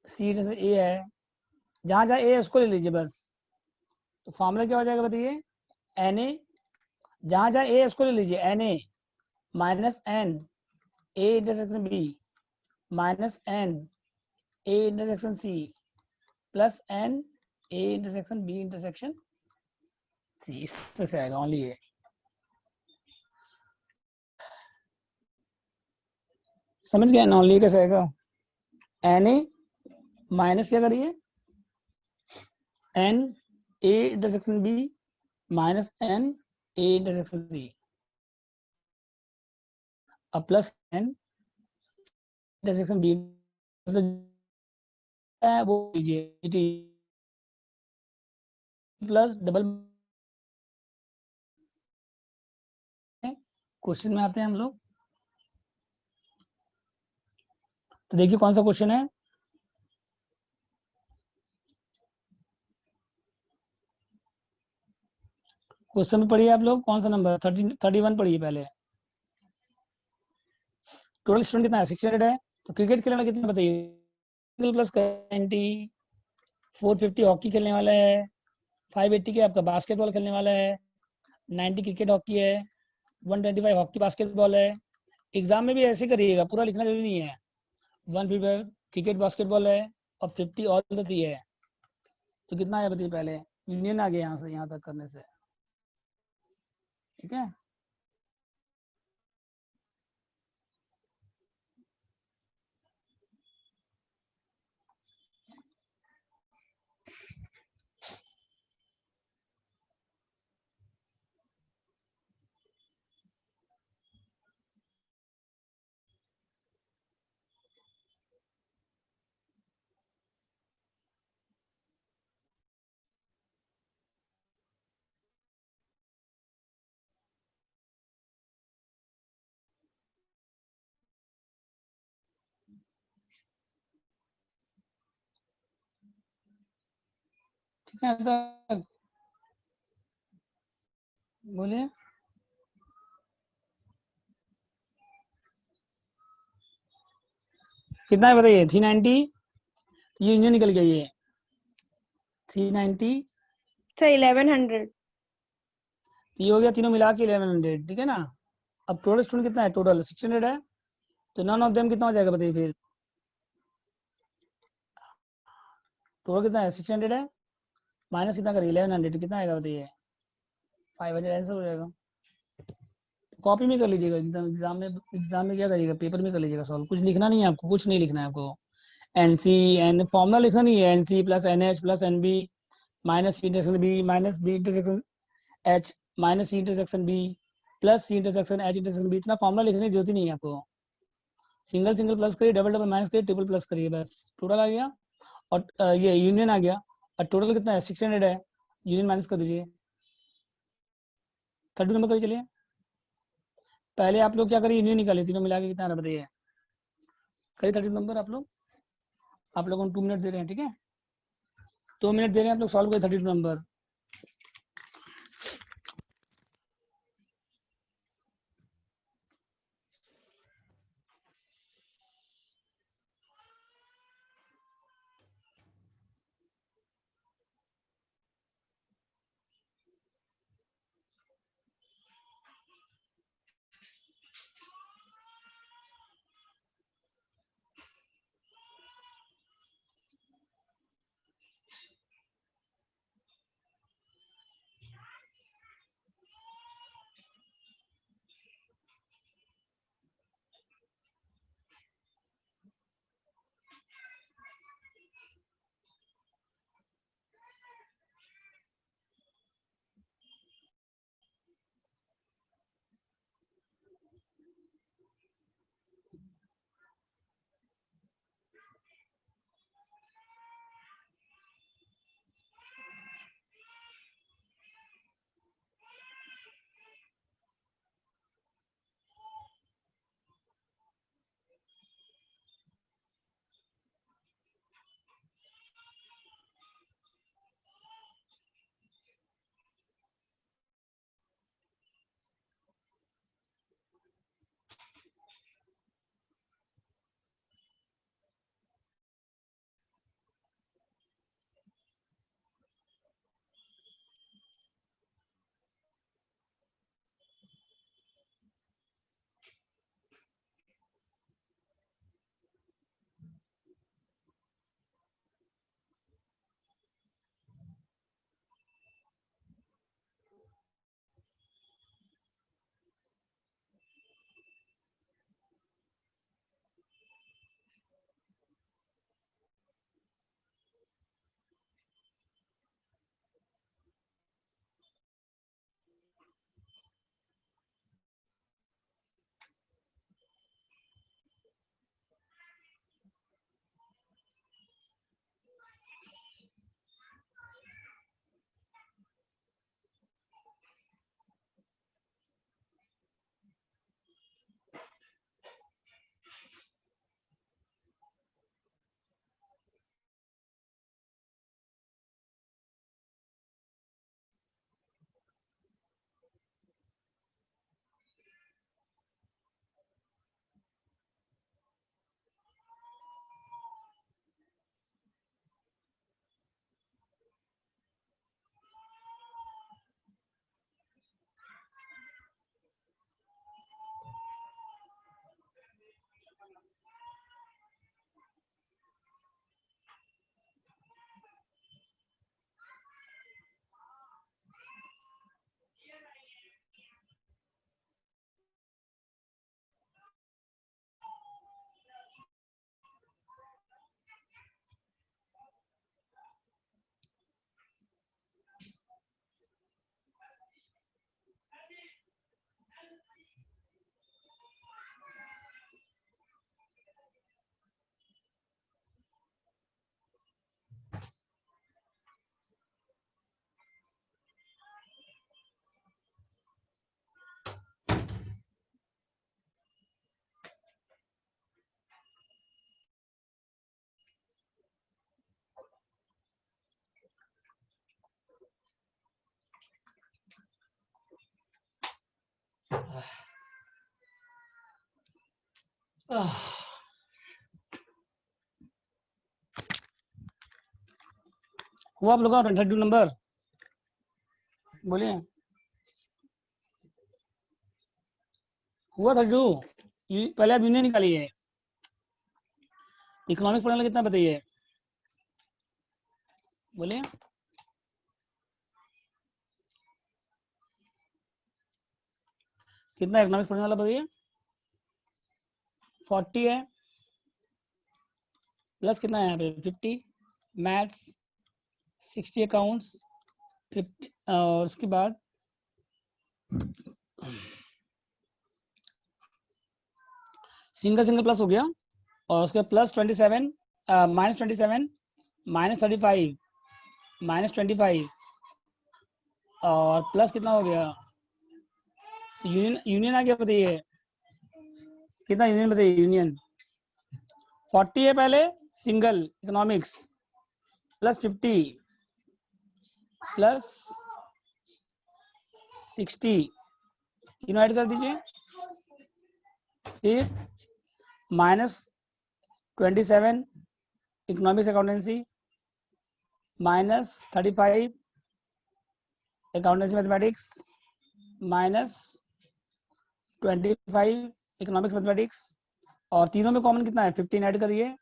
सी ए है, जहाँ जहाँ ए उसको ले लीजिए बस। तो फॉर्मूला क्या हो जाएगा बताइए? एन ए, जहाँ जहाँ ए उसको ले लीजिए, n A minus N A intersection B minus N A intersection C plus n A intersection B intersection C, इस तरह से आएगा ओनली ए। समझ गए ना? ओनली कैसे आएगा? एन ए माइनस क्या करिए, n A intersection B minus N A intersection C, अब प्लस एन इंटरसेक्शन बी, वो लीजिए प्लस डबल। क्वेश्चन में आते हैं हम लोग, तो देखिए कौन सा क्वेश्चन है। क्वेश्चन में पढ़िए आप लोग, कौन सा नंबर 31 पढ़िए पहले। टोटल स्टूडेंट कितना है? 600 है। तो क्रिकेट खेलने वाला कितना बताइए? प्लस 20, 450 हॉकी खेलने वाला है, 580 के आपका बास्केटबॉल खेलने वाला है, 90 क्रिकेट हॉकी है, 125 हॉकी बास्केटबॉल है। एग्जाम में भी ऐसे करिएगा, पूरा लिखना जरूरी नहीं है। 155 क्रिकेट बास्केटबॉल है और 50 ऑल द 3 है, तो कितना है बताइए? पहले यूनियन आ गया यहाँ से यहाँ तक करने से, ठीक है? ठीक है, तो बोलिए। कितना है बताइए? 390, ये यूनियन निकल गया, ये 390, सर 1100। ये हो गया तीनों मिला के 1100, ठीक है ना? अब टोटल स्टूडेंट कितना है? टोटल 600 है, तो नन ऑफ देम कितना हो जाएगा बताइए फिर? टोटल कितना है? 600 है, माइनस कितना करिए? 1100, कितना आएगा बताइए? 500 आंसर हो जाएगा। कॉपी में कर लीजिएगा, एकदम एग्जाम में क्या करिएगा? पेपर में कर लीजिएगा सॉल्व, कुछ लिखना नहीं है आपको, कुछ नहीं लिखना है आपको। एनसी एन फॉर्मूला लिखना नहीं है, n C plus n H plus n B minus C intersection B minus B intersection H minus C intersection B plus C intersection H intersection B, इतना फॉर्मूला लिखने की जरूरत ही नहीं है आपको। सिंगल सिंगल प्लस करिए, डबल डबल माइनस करिए, ट्रिपल प्लस करिए, बस टोटल आ गया। और ये यूनियन आ गया, और टोटल कितना है 600 है, यूनियन माइनस कर दीजिए, 30 नंबर करिए। चलिए पहले आप लोग क्या करिए, यूनियन निकालिए, तीनों मिला के कितना आ रहा बताइए, करिए 30 नंबर आप लोग। आप लोगों को 2 मिनट दे रहे हैं, ठीक है, 2 मिनट दे रहे हैं, आप लोग सॉल्व करिए 32 नंबर। हुआ आप लोग का 32 नंबर, बोलिए हुआ 32? पहले आप यूनियन निकालिए, इकोनॉमिक्स पढ़ने वाला कितना बताइए, बोलिए कितना इकोनॉमिक्स पढ़ने वाला बताइए। 40 है, प्लस कितना है यहाँ पे 50, मैथ्स 60, अकाउंट्स 50, और उसके बाद सिंगल सिंगल प्लस हो गया, और उसके प्लस 27 माइनस 27 माइनस 35 माइनस 25 और प्लस कितना हो गया, यूनियन यूनियन आ गया, बताइए कितना यूनियन, बताइए यूनियन 40 है पहले सिंगल इकोनॉमिक्स, प्लस 50 प्लस 60 तीनों ऐड कर दीजिए, फिर minus 27 economics accountancy minus 35 accountancy mathematics minus 25 economics mathematics, और तीनों में कॉमन कितना है 15 ऐड करिए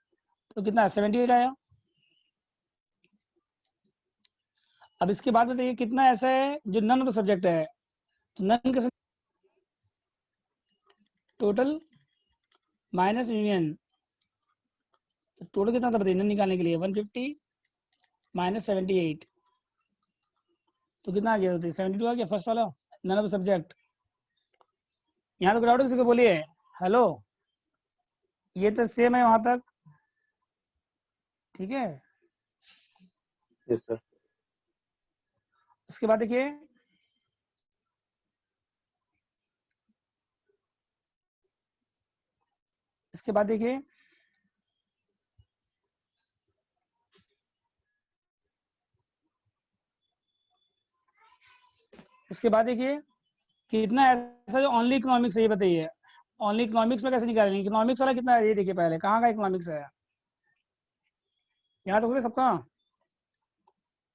तो कितना है 78 आया। अब इसके बाद बताइए कितना ऐसा है जो नन ऑफ द सब्जेक्ट है, तो नन के टोटल माइनस यूनियन, टोटल कितना था बताइए नन निकालने के लिए 150 माइनस 78, तो कितना आ गया 72 आ गया फर्स्ट वाला नन ऑफ द सब्जेक्ट। यहाँ तो ग्राउंड किसी को बोलिए हेलो, ये तो सेम है वहां तक, ठीक है। Yes sir. उसके बाद देखिए इसके बाद देखिए इसके बाद देखिए कितना ऐसा जो ओनली इकोनॉमिक्स है, ये बताइए ओनली इकोनॉमिक्स में कैसे निकालेंगे, इकोनॉमिक्स वाला कितना है ये देखिए पहले कहाँ का इकोनॉमिक्स है, यहाँ तो बोलिए सबका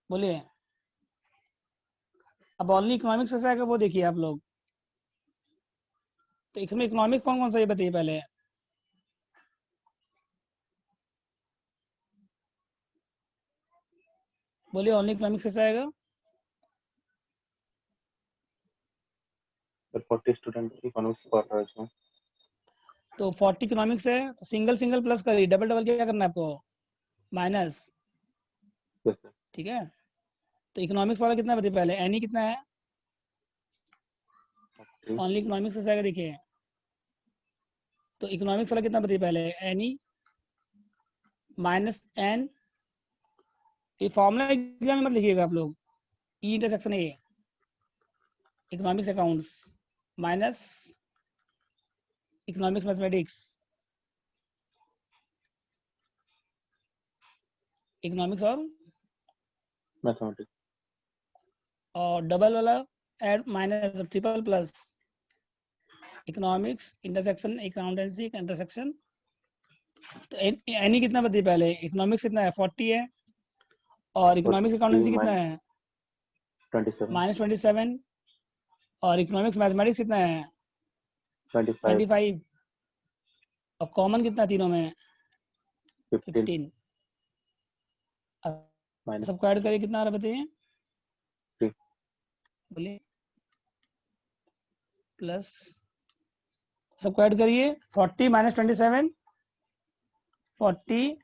बोलिए। अब ओनली इकोनॉमिक्स कैसे आएगा वो देखिए आप लोग, तो इसमें इकोनॉमिक्स कौन कौन सा ये बताइए पहले, बोलिए ओनली इकोनॉमिक्स कैसे आएगा, सर 40 स्टूडेंट इकोनॉमिक्स पढ़ रहे हैं। तो 40 इकोनॉमिक्स है तो सिंगल सिंगल प्लस करिए, डबल डबल क्या करना है आपको माइनस, यस सर। ठीक है। तो इकोनॉमिक्स वाला कितना बताइए पहले, एनी कितना है, ओनली इकोनॉमिक्स कैसे आएगा देखिए, तो इकोनॉमिक्स वाला कितना बताइए पहले एनी माइनस एन, ये फॉर्मूला एग्जाम में मत लिखिएगा आप लोग, E intersection A economics accounts minus economics mathematics, economics mathematics और डबल वाला add minus triple plus economics intersection accountancy intersection. तो एनी कितना बताइए पहले, इकोनॉमिक्स कितना है 40 है, और इकोनॉमिक्स अकाउंटेंसी कितना है 27 माइनस 27, और इकोनॉमिक्स मैथमेटिक्स कितना है 25 25, और कॉमन कितना है तीनों में 15 15। माइनस सबको ऐड करिए कितना आ रहा है बताइए, 3 बोलिए प्लस, सबको ऐड करिए 40 minus 27 40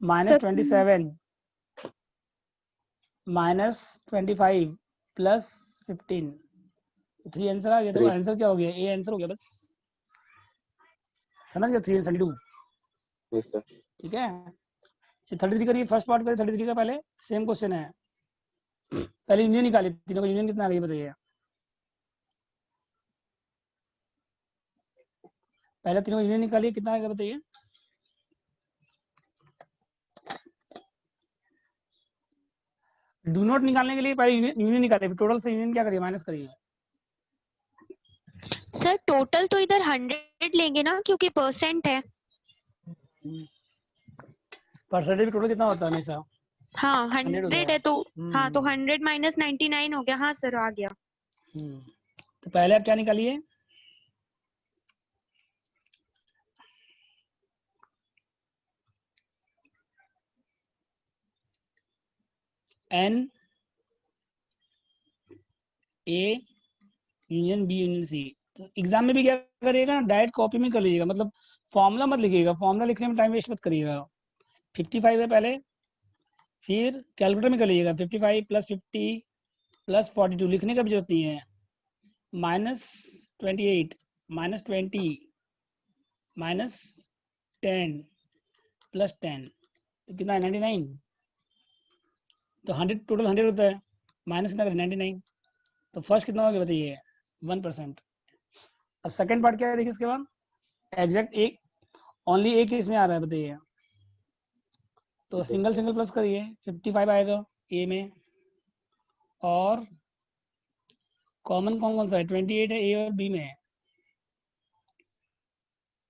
minus 27 minus 25 plus 15, 3 answer आ गया। देखो 3 आंसर क्या हो गया, ए आंसर हो गया बस, समझ गया 372, यस सर। ठीक है। 33 करिए, फर्स्ट पार्ट करिए 33 का, पहले सेम क्वेश्चन है, पहले यूनियन निकालिए, तीनों का यूनियन कितना आ गया बताइए, पहले तीनों यूनियन निकालिए कितना आएगा बताइए, डू नॉट निकालने के लिए पहले यूनियन निकालिए, टोटल से यूनियन क्या करिए माइनस करिए। सर टोटल तो इधर 100 लेंगे ना, क्योंकि परसेंट है। परसेंटेज भी टोटल कितना होता है हमेशा, हाँ 100 हो 100 गया। है तो हाँ, तो 100 माइनस 99 हो गया। हाँ सर आ गया। तो पहले आप क्या निकालिए, n A union B union C. तो एग्जाम में भी क्या करिएगा ना, डायरेक्ट कॉपी में कर लीजिएगा, मतलब फॉर्मूला मत लिखिएगा, फॉर्मूला लिखने में टाइम वेस्ट मत करिएगा। 55 है पहले, फिर कैलकुलेटर में कर लीजिएगा 55 प्लस 50 प्लस 42, लिखने का भी जरूरत नहीं है, माइनस 28 माइनस 20 माइनस 10 प्लस 10 तो कितना है 99। तो 100 टोटल 100 होता है, माइनस कितना करें 99। तो फर्स्ट कितना हो गया बताइए 1%। अब सेकंड पार्ट क्या है देखिए इसके बाद एग्जैक्ट एक ओनली एक इसमें आ रहा है बताइए। तो सिंगल सिंगल प्लस करिए 55 आएगा ए में, और कॉमन कौन कौन सा है 28 है ए और बी में,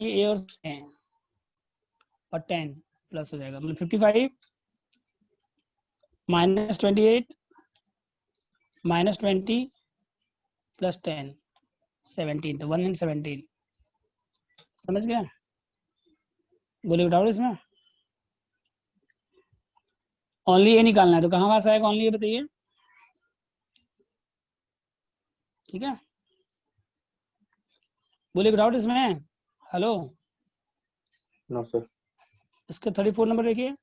ये ए और सी है, और 10 प्लस हो जाएगा मतलब 55 माइनस 28 माइनस 20 प्लस 10 17 तो 117। समझ गया? बोले डाउट इसमें? ओनली ए निकालना है तो कहाँ पास आएगा ओनली ए बताइए। ठीक है, बोले डाउट इसमें? Hello, no sir. इसके 34 नंबर देखिए।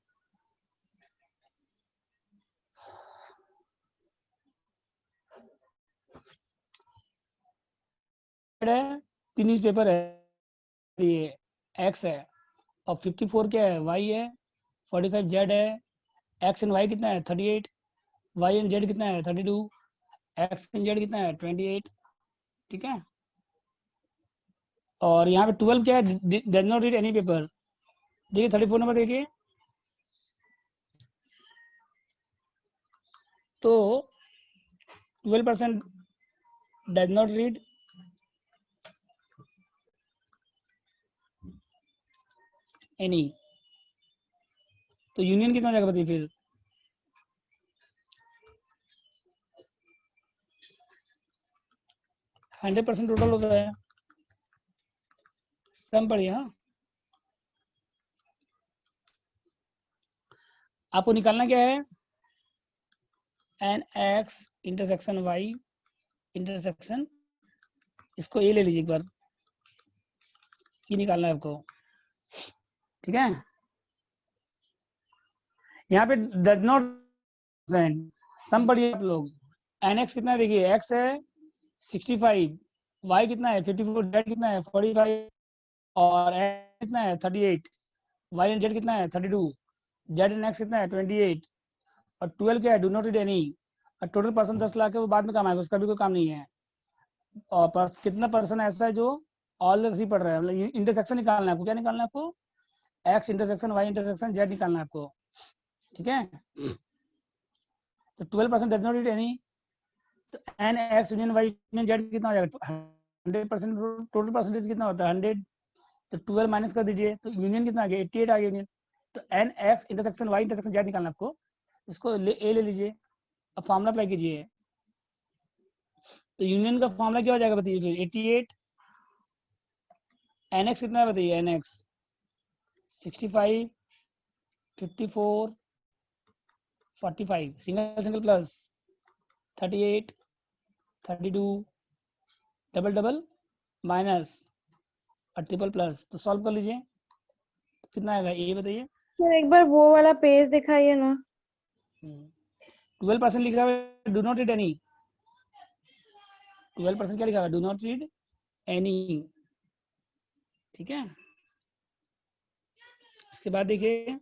तीन न्यूज पेपर है, ये एक्स है, और 54 क्या है वाई है, 45 जेड है, एक्स एंड वाई कितना है 38, वाई एंड जेड कितना है 32, एक्स एंड जेड कितना है 28। ठीक है, और यहाँ पे 12 क्या है does not read any paper. देखिए 34 नंबर देखिए, तो 12% डज नॉट रीड एनी, तो यूनियन कितना हो जाएगा बताइए फिर। हंड्रेड % टोटल होता है, सम पढ़िए। हाँ, आपको निकालना क्या है n X intersection Y intersection, इसको ये ले लीजिए एक बार, ये निकालना है आपको। ठीक है, यहाँ पे डज नॉट सम पढ़िए आप लोग। एन एक्स कितना है देखिए, एक्स है 65, वाई कितना है 54, जेड कितना है 45, और एक्स कितना है 38, वाई एंड जेड कितना है 32, जेड एंड एक्स कितना है 28, और 12 क्या है डू नॉट रीड एनी। और टोटल पर्सन 10 लाख है, वो बाद में काम आएगा, उसका भी कोई काम नहीं है। और कितना पर्सन ऐसा है जो ऑल थ्री पढ़ रहा है, मतलब इंटरसेक्शन निकालना है आपको। क्या निकालना है आपको, X intersection Y intersection Z निकालना है आपको। ठीक है, तो 12% डज नॉट रीड एनी, तो n X union Y union Z कितना हो जाएगा 100%। टोटल परसेंटेज कितना होता है 100, तो 12 माइनस कर दीजिए, तो यूनियन कितना आ गया 88 आ गया यूनियन। तो n X intersection Y intersection Z निकालना आपको, इसको ए ले लीजिए, अब फॉर्मूला अप्लाई कीजिए। तो यूनियन का फॉर्मूला क्या हो जाएगा बताइए फिर 88, एन एक्स कितना है बताइए, n X 65 54 45 single single plus 38 32 double double minus और ट्रिपल प्लस, तो सॉल्व कर लीजिए तो कितना आएगा ये बताइए। सर एक बार वो वाला पेज दिखाइए ना। 12% लिखा हुआ है डू नॉट रीड एनी, 12% क्या लिखा हुआ है डू नॉट रीड एनी। ठीक है, इसके बाद देखिए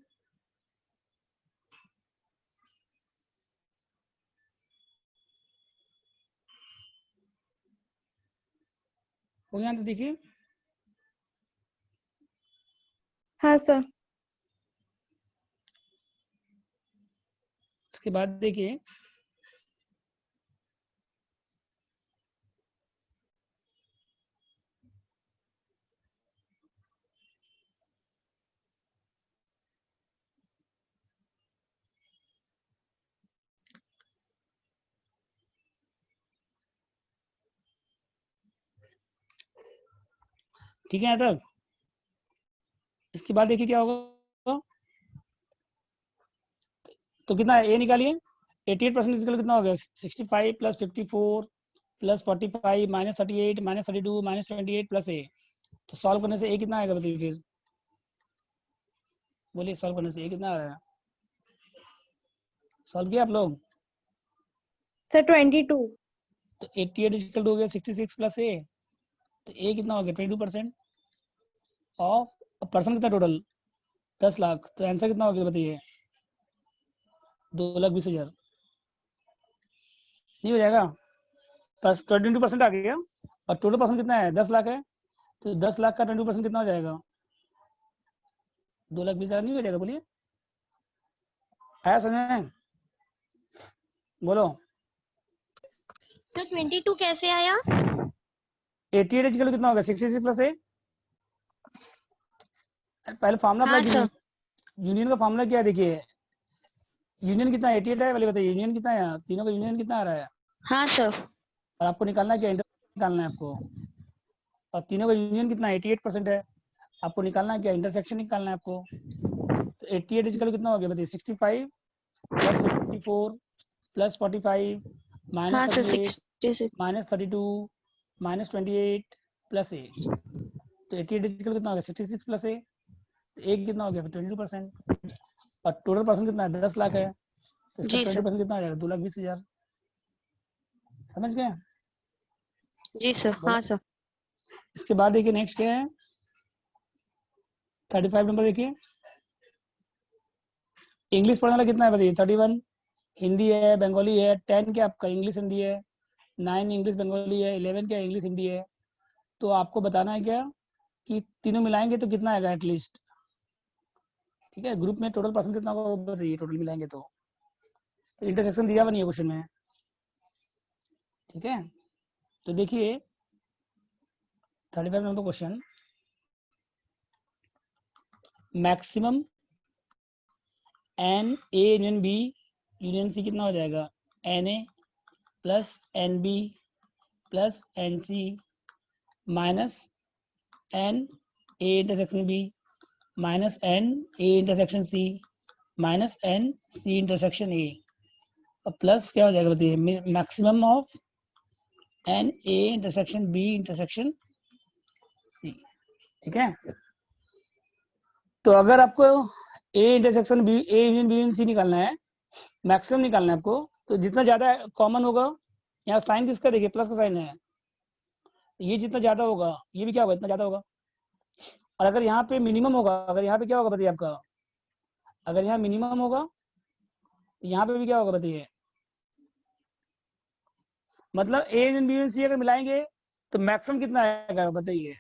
हो गया, तो देखिए हाँ सर। इसके बाद देखिए ठीक है यहाँ तक। इसके बाद देखिए क्या होगा, तो कितना ए निकालिए 88% इसका कितना हो गया 65 plus 54 plus 45 minus 38 minus 32 minus 28 plus A. तो सॉल्व करने से ए कितना आएगा बताइए फिर, बोलिए सॉल्व करने से ए कितना आ रहा है। सॉल्व किया आप लोग, सर 22। तो 88 इक्वल हो गया 66 प्लस ए, तो ए कितना हो गया 22%। ऑफ पर्सन कितना टोटल 10 लाख, तो आंसर कितना हो गया बताइए 2,20,000 नहीं हो जाएगा, प्लस 22% आ गया और टोटल पर्सन कितना है 10 लाख है, तो 10 लाख का 20% कितना हो जाएगा 2,20,000 नहीं हो जाएगा, बोलिए आया समझ में, बोलो। सर 22 कैसे आया? 88 इक्वल कितना होगा 66 प्लस ए, पहले फार्मूला हाँ अप्लाई सर। कीजिए। यूनियन का फार्मूला क्या है देखिए, यूनियन कितना 88 है, पहले बताइए यूनियन कितना है, तीनों का यूनियन कितना आ रहा है, हाँ सर। और आपको निकालना है क्या इंटरसेक्शन निकालना है आपको, और तीनों का यूनियन कितना 88% है, आपको निकालना है क्या इंटरसेक्शन निकालना है आपको। तो 88 इक्वल कितना हो गया बताइए 65 प्लस 54 प्लस 45 माइनस हाँ sir 38 66। Minus 32 minus 28 plus A, तो 88 इक्वल कितना हो गया 66 प्लस ए, तो एक कितना हो गया 22%, और टोटल पर्सन कितना है 10 लाख है, तो इसका जी सर। 20% कितना आ जाएगा 2,20,000, समझ गए। जी सर। हाँ सर। इसके बाद देखिए नेक्स्ट क्या है 35 नंबर देखिए, इंग्लिश पढ़ने वाला कितना है बताइए 31, हिंदी है बंगाली है, 10 क्या आपका इंग्लिश हिंदी है, 9 इंग्लिश बंगाली है, 11 क्या इंग्लिश हिंदी है, तो आपको बताना है क्या कि तीनों मिलाएंगे तो कितना आएगा एटलीस्ट, ठीक है, ग्रुप में टोटल पर्सन कितना होगा वो बताइए टोटल मिलाएंगे तो इंटरसेक्शन दिया हुआ नहीं है क्वेश्चन में, ठीक है। तो देखिए 35 number question, maximum N A union B union C कितना हो जाएगा N A plus N B plus N C minus N A intersection B minus N A intersection C minus N C intersection A, और plus क्या हो जाएगा बताइए maximum of N A intersection B intersection C, ठीक है। तो अगर आपको A intersection B A union B union C निकालना है, मैक्सिमम निकालना है आपको, तो जितना ज्यादा कॉमन होगा, यहाँ साइन किसका देखिए प्लस का साइन है, ये जितना ज्यादा होगा ये भी क्या होगा इतना ज्यादा होगा, और अगर यहाँ पे मिनिमम होगा, अगर यहाँ पे क्या होगा बताइए आपका, अगर यहाँ मिनिमम होगा तो यहाँ पे भी क्या होगा बताइए, मतलब A union B union C अगर मिलाएंगे तो मैक्सिमम कितना आएगा बताइए,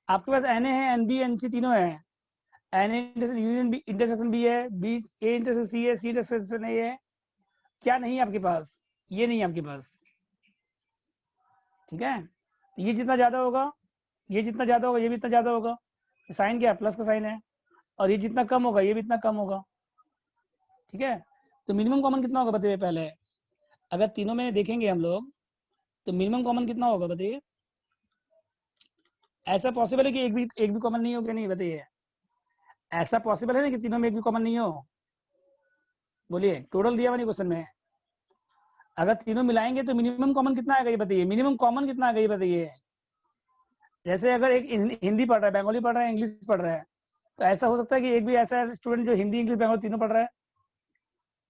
आपके पास एन ए है एन बी एन सी तीनों है, n union B intersection B है, बी ए इंटरसेक्शन सी है, सी इंटरसेक्शन ए है, क्या नहीं है आपके पास, ये नहीं है आपके पास, ठीक है। तो ये जितना ज्यादा होगा ये जितना ज्यादा होगा ये भी इतना ज्यादा होगा, साइन क्या है प्लस का साइन है, और ये जितना कम होगा ये भी इतना कम होगा, ठीक है। तो मिनिमम कॉमन कितना होगा बताइए पहले, अगर तीनों में देखेंगे हम लोग तो मिनिमम कॉमन कितना होगा बताइए, ऐसा पॉसिबल है कि एक भी कॉमन नहीं हो क्या, नहीं बताइए, ऐसा पॉसिबल है ना कि तीनों में एक भी कॉमन नहीं हो, बोलिए टोटल दिया हुआ नहीं क्वेश्चन में, अगर तीनों मिलाएंगे तो मिनिमम कॉमन कितना आएगा ये बताइए, मिनिमम कॉमन कितना आएगा ये बताइए, जैसे अगर एक हिंदी पढ़ रहा है बंगाली पढ़ रहा है इंग्लिश पढ़ रहा है, तो ऐसा हो सकता है कि एक भी ऐसा स्टूडेंट जो हिंदी इंग्लिश बंगाली तीनों पढ़ रहा है,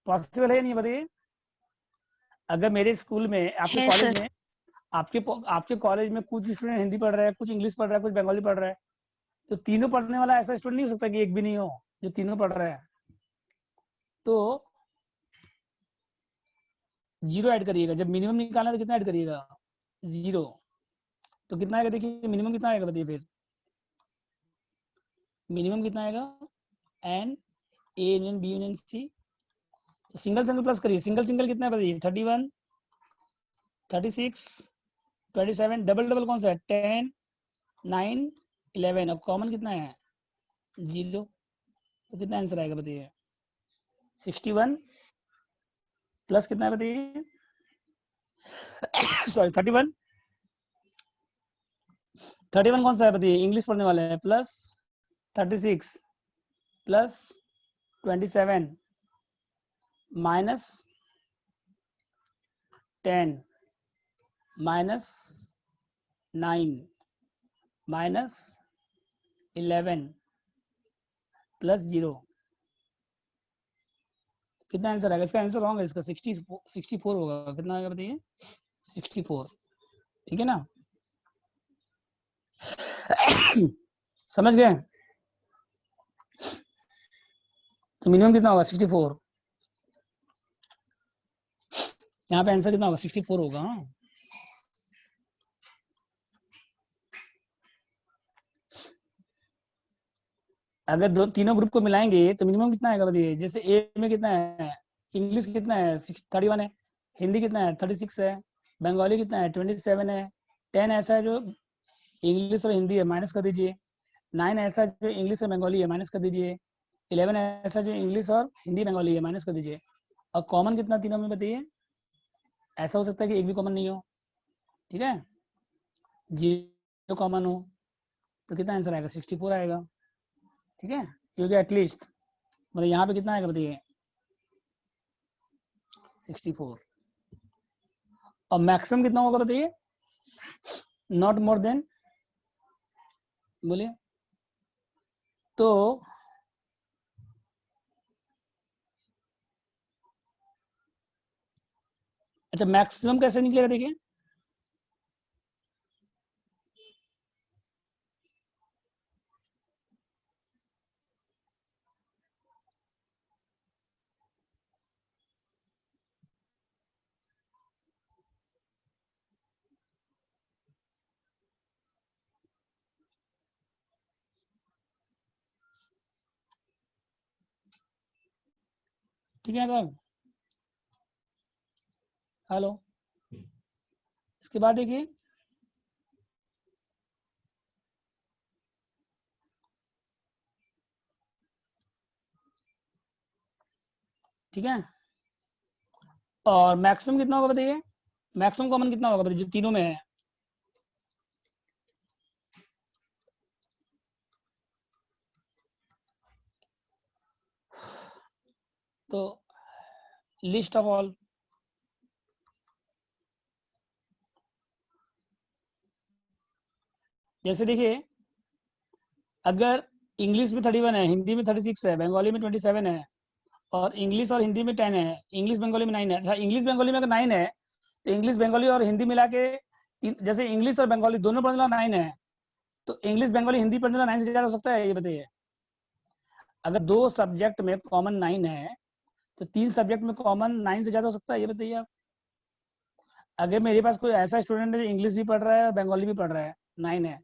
पॉसिबल है नहीं बताइए। अगर मेरे स्कूल में आपके है कॉलेज सर। में आपके कॉलेज में कुछ स्टूडेंट हिंदी पढ़ रहा है, कुछ इंग्लिश पढ़ रहा है, कुछ बंगाली पढ़ रहा है, तो तीनों पढ़ने वाला ऐसा स्टूडेंट नहीं हो सकता कि एक भी नहीं हो जो तीनों पढ़ रहा है, तो 0 ऐड करिएगा, जब मिनिमम निकालना है तो कितना ऐड करिएगा 0, तो कितना आएगा देखिए मिनिमम कितना आएगा बताइए फिर, मिनिमम कितना आएगा n A union B union C, तो सिंगल सिंगल प्लस करिए, सिंगल सिंगल कितना है बताइए 31 36 27, डबल डबल कौन सा है 10 9 11, अब कॉमन कितना है 0, तो कितना आंसर आएगा बताइए 61 प्लस कितना है बताइए सॉरी 31 कौन सा है बताइए इंग्लिश पढ़ने वाले हैं, plus 36 plus 27 minus 10 minus 9 minus 11 plus 0, कितना आंसर आएगा, इसका आंसर रॉन्ग है, इसका 64 होगा, कितना आएगा बताइए 64, ठीक है ना। समझ गए? तो मिनिमम कितना होगा 64, यहाँ पे आंसर कितना होगा 64 होगा। हाँ, अगर दो तीनों ग्रुप को मिलाएंगे तो मिनिमम कितना आएगा बताइए। जैसे ए में कितना है, इंग्लिश कितना है 31 है, हिंदी कितना है 36 है, बंगाली कितना है 27 है, 10 ऐसा है जो इंग्लिश और हिंदी है माइनस कर दीजिए, 9 ऐसा जो इंग्लिश और बंगाली है माइनस कर दीजिए, 11 ऐसा जो इंग्लिश और हिंदी बंगाली है माइनस कर दीजिए। और कॉमन कितना तीनों में बताइए। ऐसा हो सकता है कि एक भी कॉमन नहीं हो, ठीक है, 0 कॉमन हो, तो कितना आंसर आएगा 64 आएगा, ठीक है, क्योंकि एटलीस्ट मतलब यहाँ पे कितना आएगा बताइए 64। और मैक्सिमम कितना होगा बताइए, नॉट मोर देन, बोलिए। तो अच्छा मैक्सिमम कैसे निकलेगा देखिए, ठीक है साहब, हेलो। इसके बाद देखिए ठीक है, और मैक्सिमम कितना होगा बताइए, मैक्सिमम कॉमन कितना होगा बताइए जो तीनों में है। तो लिस्ट ऑफ ऑल, जैसे देखिए अगर इंग्लिश में 31 है, हिंदी में 36 है, बंगाली में 27 है, और इंग्लिश और हिंदी में 10 है, इंग्लिश बंगाली में 9 है। अच्छा इंग्लिश बंगाली में अगर 9 है तो इंग्लिश बंगाली और हिंदी मिला के जैसे इंग्लिश और बंगाली दोनों पढ़ने वाला 9 है, तो इंग्लिश बंगाली हिंदी पढ़ने वाला 9 से ज़्यादा हो सकता है, ये बताइए। अगर 2 सब्जेक्ट में कॉमन 9 है तो 3 सब्जेक्ट में कॉमन 9 से ज़्यादा हो सकता है, ये बताइए आप। अगर मेरे पास कोई ऐसा स्टूडेंट है जो इंग्लिश भी पढ़ रहा है बंगाली भी पढ़ रहा है, 9 है,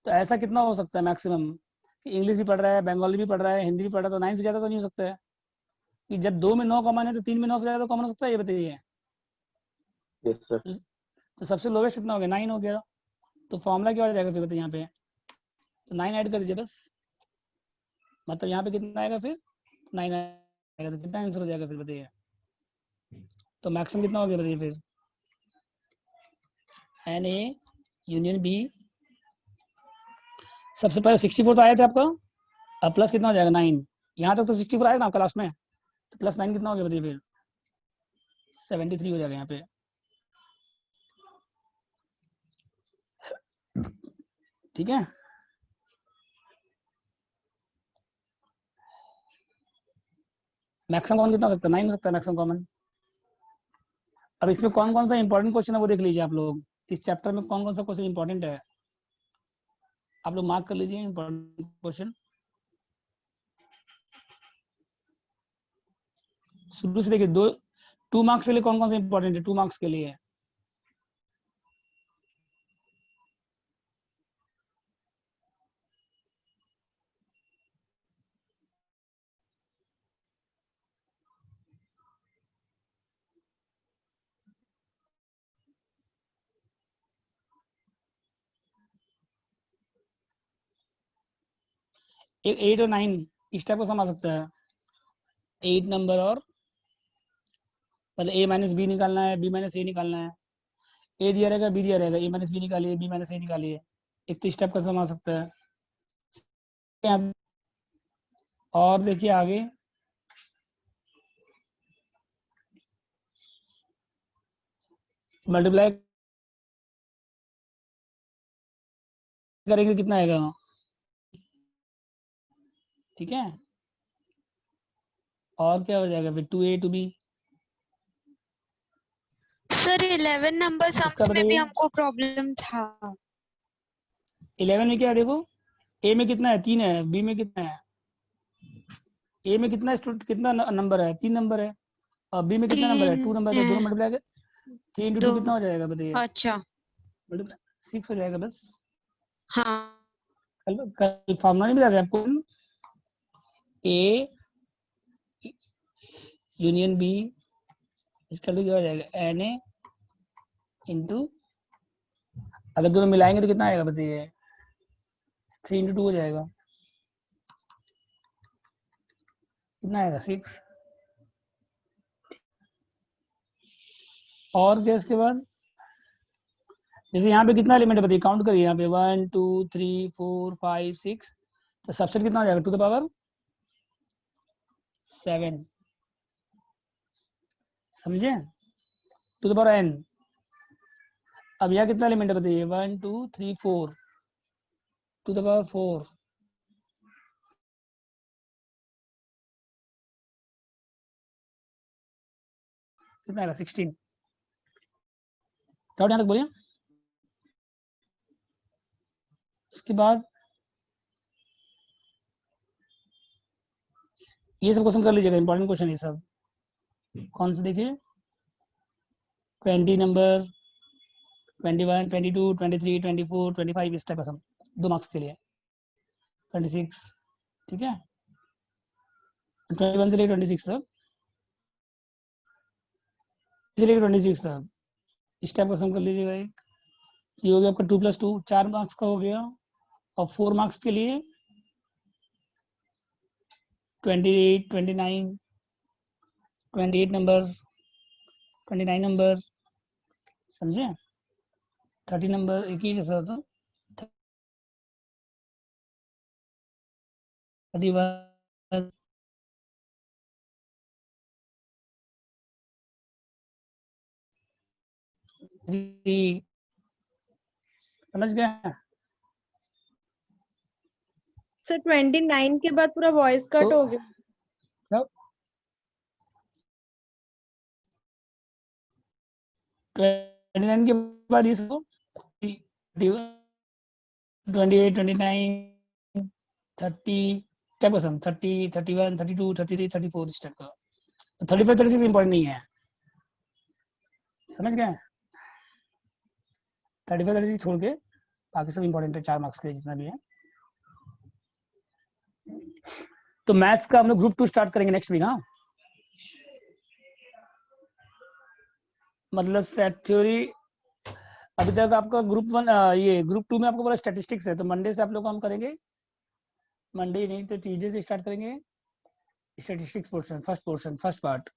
तो ऐसा कितना हो सकता है मैक्सिमम कि इंग्लिश भी पढ़ रहा है बंगाली भी पढ़ रहा है हिंदी भी पढ़ रहा है, तो 9 से ज़्यादा तो नहीं हो सकता है। कि जब 2 में 9 कॉमन है तो 3 में 9 से ज़्यादा कॉमन हो सकता है, ये बताइए। Yes sir. तो सबसे लोवेस्ट कितना हो गया 9 हो गया, तो फॉर्मूला क्या हो जाएगा फिर बताइए यहाँ पे, तो 9 ऐड कर दीजिए बस, मतलब यहाँ पे कितना आएगा फिर 9 आएगा, तो कितना आंसर हो जाएगा फिर बताइए। तो मैक्सिमम कितना हो गया बताइए फिर, एन ए यूनियन बी, सबसे पहले 64 तो आया था आपका, अब प्लस कितना हो जाएगा 9, यहाँ तक तो 64 आया ना आपका लास्ट में, तो प्लस 9 कितना हो गया बताइए फिर 73 हो जाएगा यहाँ पे, ठीक है। मैक्सिमम कॉमन कितना हो सकता है 9 हो सकता है मैक्सिमम कॉमन। अब इसमें कौन कौन सा इंपॉर्टेंट क्वेश्चन है वो देख लीजिए आप लोग, इस चैप्टर में कौन कौन सा क्वेश्चन इंपॉर्टेंट है, आप लोग मार्क कर लीजिए इंपॉर्टेंट क्वेश्चन। शुरू से देखिए 2 मार्क्स के लिए कौन कौन सा इंपॉर्टेंट है, 2 मार्क्स के लिए। एक 8 और 9 इस टाइप का सम आ सकता है, 8 नंबर और मतलब ए माइनस बी निकालना है, बी माइनस ए निकालना है, ए दिया रहेगा बी दिया रहेगा, ए माइनस बी निकालिए बी माइनस ए निकालिए, एक तो इस टाइप का सम आ सकता है। और देखिए आगे मल्टीप्लाई करेंगे कितना आएगा, ठीक है, और क्या हो जाएगा फिर 2a to b, sir 11 number इसका सम्स में भी बताइए हमको प्रॉब्लम था। 11 में क्या है देखो, ए में कितना है 3 है, बी में कितना है, ए में कितना स्टूडेंट कितना नंबर है 3 नंबर है, और बी में कितना नंबर है 2 नंबर है, दोनों मल्टीप्लाई कर 3 इंटू 2 दो। कितना हो जाएगा बताइए, अच्छा मल्टीप्लाई 6 हो जाएगा बस। हाँ कल फॉर्मूला नहीं बताया आपको, ए यूनियन बी इसका क्या हो जाएगा एन ए इंटू, अगर दोनों मिलाएंगे तो कितना आएगा बताइए, 3 इंटू 2 हो जाएगा, कितना आएगा 6। और क्या इसके बाद, जैसे यहाँ पे कितना एलिमेंट है बताइए, काउंट करिए यहाँ पे 1 2 3 4 5 6, तो सबसेट कितना हो जाएगा 2 द पावर 7, समझे, 2 द पावर n। अब यहाँ कितना एलिमेंट है बताइए 1 2 3 4, 2 द पावर 4, कितना आएगा 16। डाउट यहाँ तक बोलिए। उसके बाद ये सब क्वेश्चन कर लीजिएगा, इंपॉर्टेंट क्वेश्चन ये सब। कौन से देखिए, 20 नंबर, 21 22 23 24 25 इस टाइप का सब, 2 मार्क्स के लिए, 26, ठीक है, 21 से लेकर 26 तक, से लेकर 26 तक इस टाइप का सम कर लीजिएगा एक। ये हो गया आपका 2 + 2 4 मार्क्स का हो गया, और 4 मार्क्स के लिए 28 29 28 नंबर, 29 नंबर, समझे, 30 नंबर एक ही जैसा होता, 31, समझ गए। सर 29 के बाद पूरा वॉइस कट तो हो गया। 29 के बाद ये सब 28 29 30 टाइप का, 30 31 32 33 34 इस टाइप का। 35 36 इंपॉर्टेंट नहीं है, समझ गए, 35 36 छोड़ के बाकी सब इंपॉर्टेंट है 4 मार्क्स के लिए जितना भी है। तो मैथ्स का हम लोग ग्रुप 2 स्टार्ट करेंगे नेक्स्ट वीक। हाँ, मतलब सेट थ्योरी अभी तक आपका ग्रुप 1, ये ग्रुप 2 में आपको पूरा स्टैटिस्टिक्स है, तो मंडे से आप लोग हम करेंगे, मंडे नहीं तो ट्यूसडे से स्टार्ट करेंगे statistics portion, first part,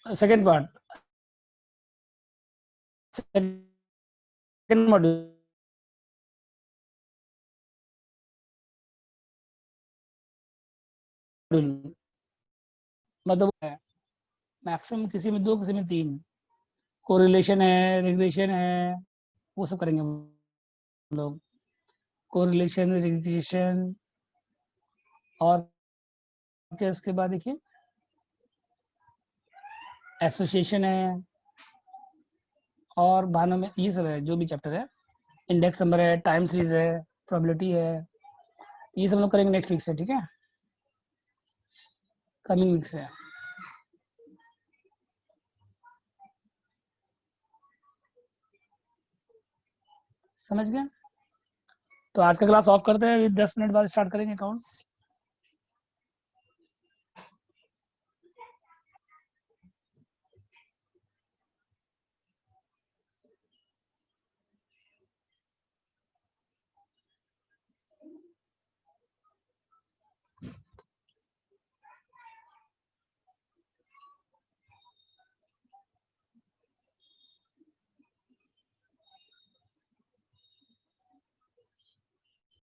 second part, second module, मतलब मैक्सिमम किसी में 2 किसी में 3, कोरिलेशन है, रिग्रेशन है, वो सब करेंगे हम लोग, कोरिलेशन रिग्रेशन, और क्या इसके बाद देखिए एसोसिएशन है, और भानों में ये सब है जो भी चैप्टर है, इंडेक्स नंबर है, टाइम सीरीज है, प्रोबेबिलिटी है, ये सब लोग करेंगे नेक्स्ट वीक से, ठीक है, कमिंग वीक से। समझ गए। तो आज का क्लास ऑफ करते हैं, 10 मिनट बाद स्टार्ट करेंगे अकाउंट्स।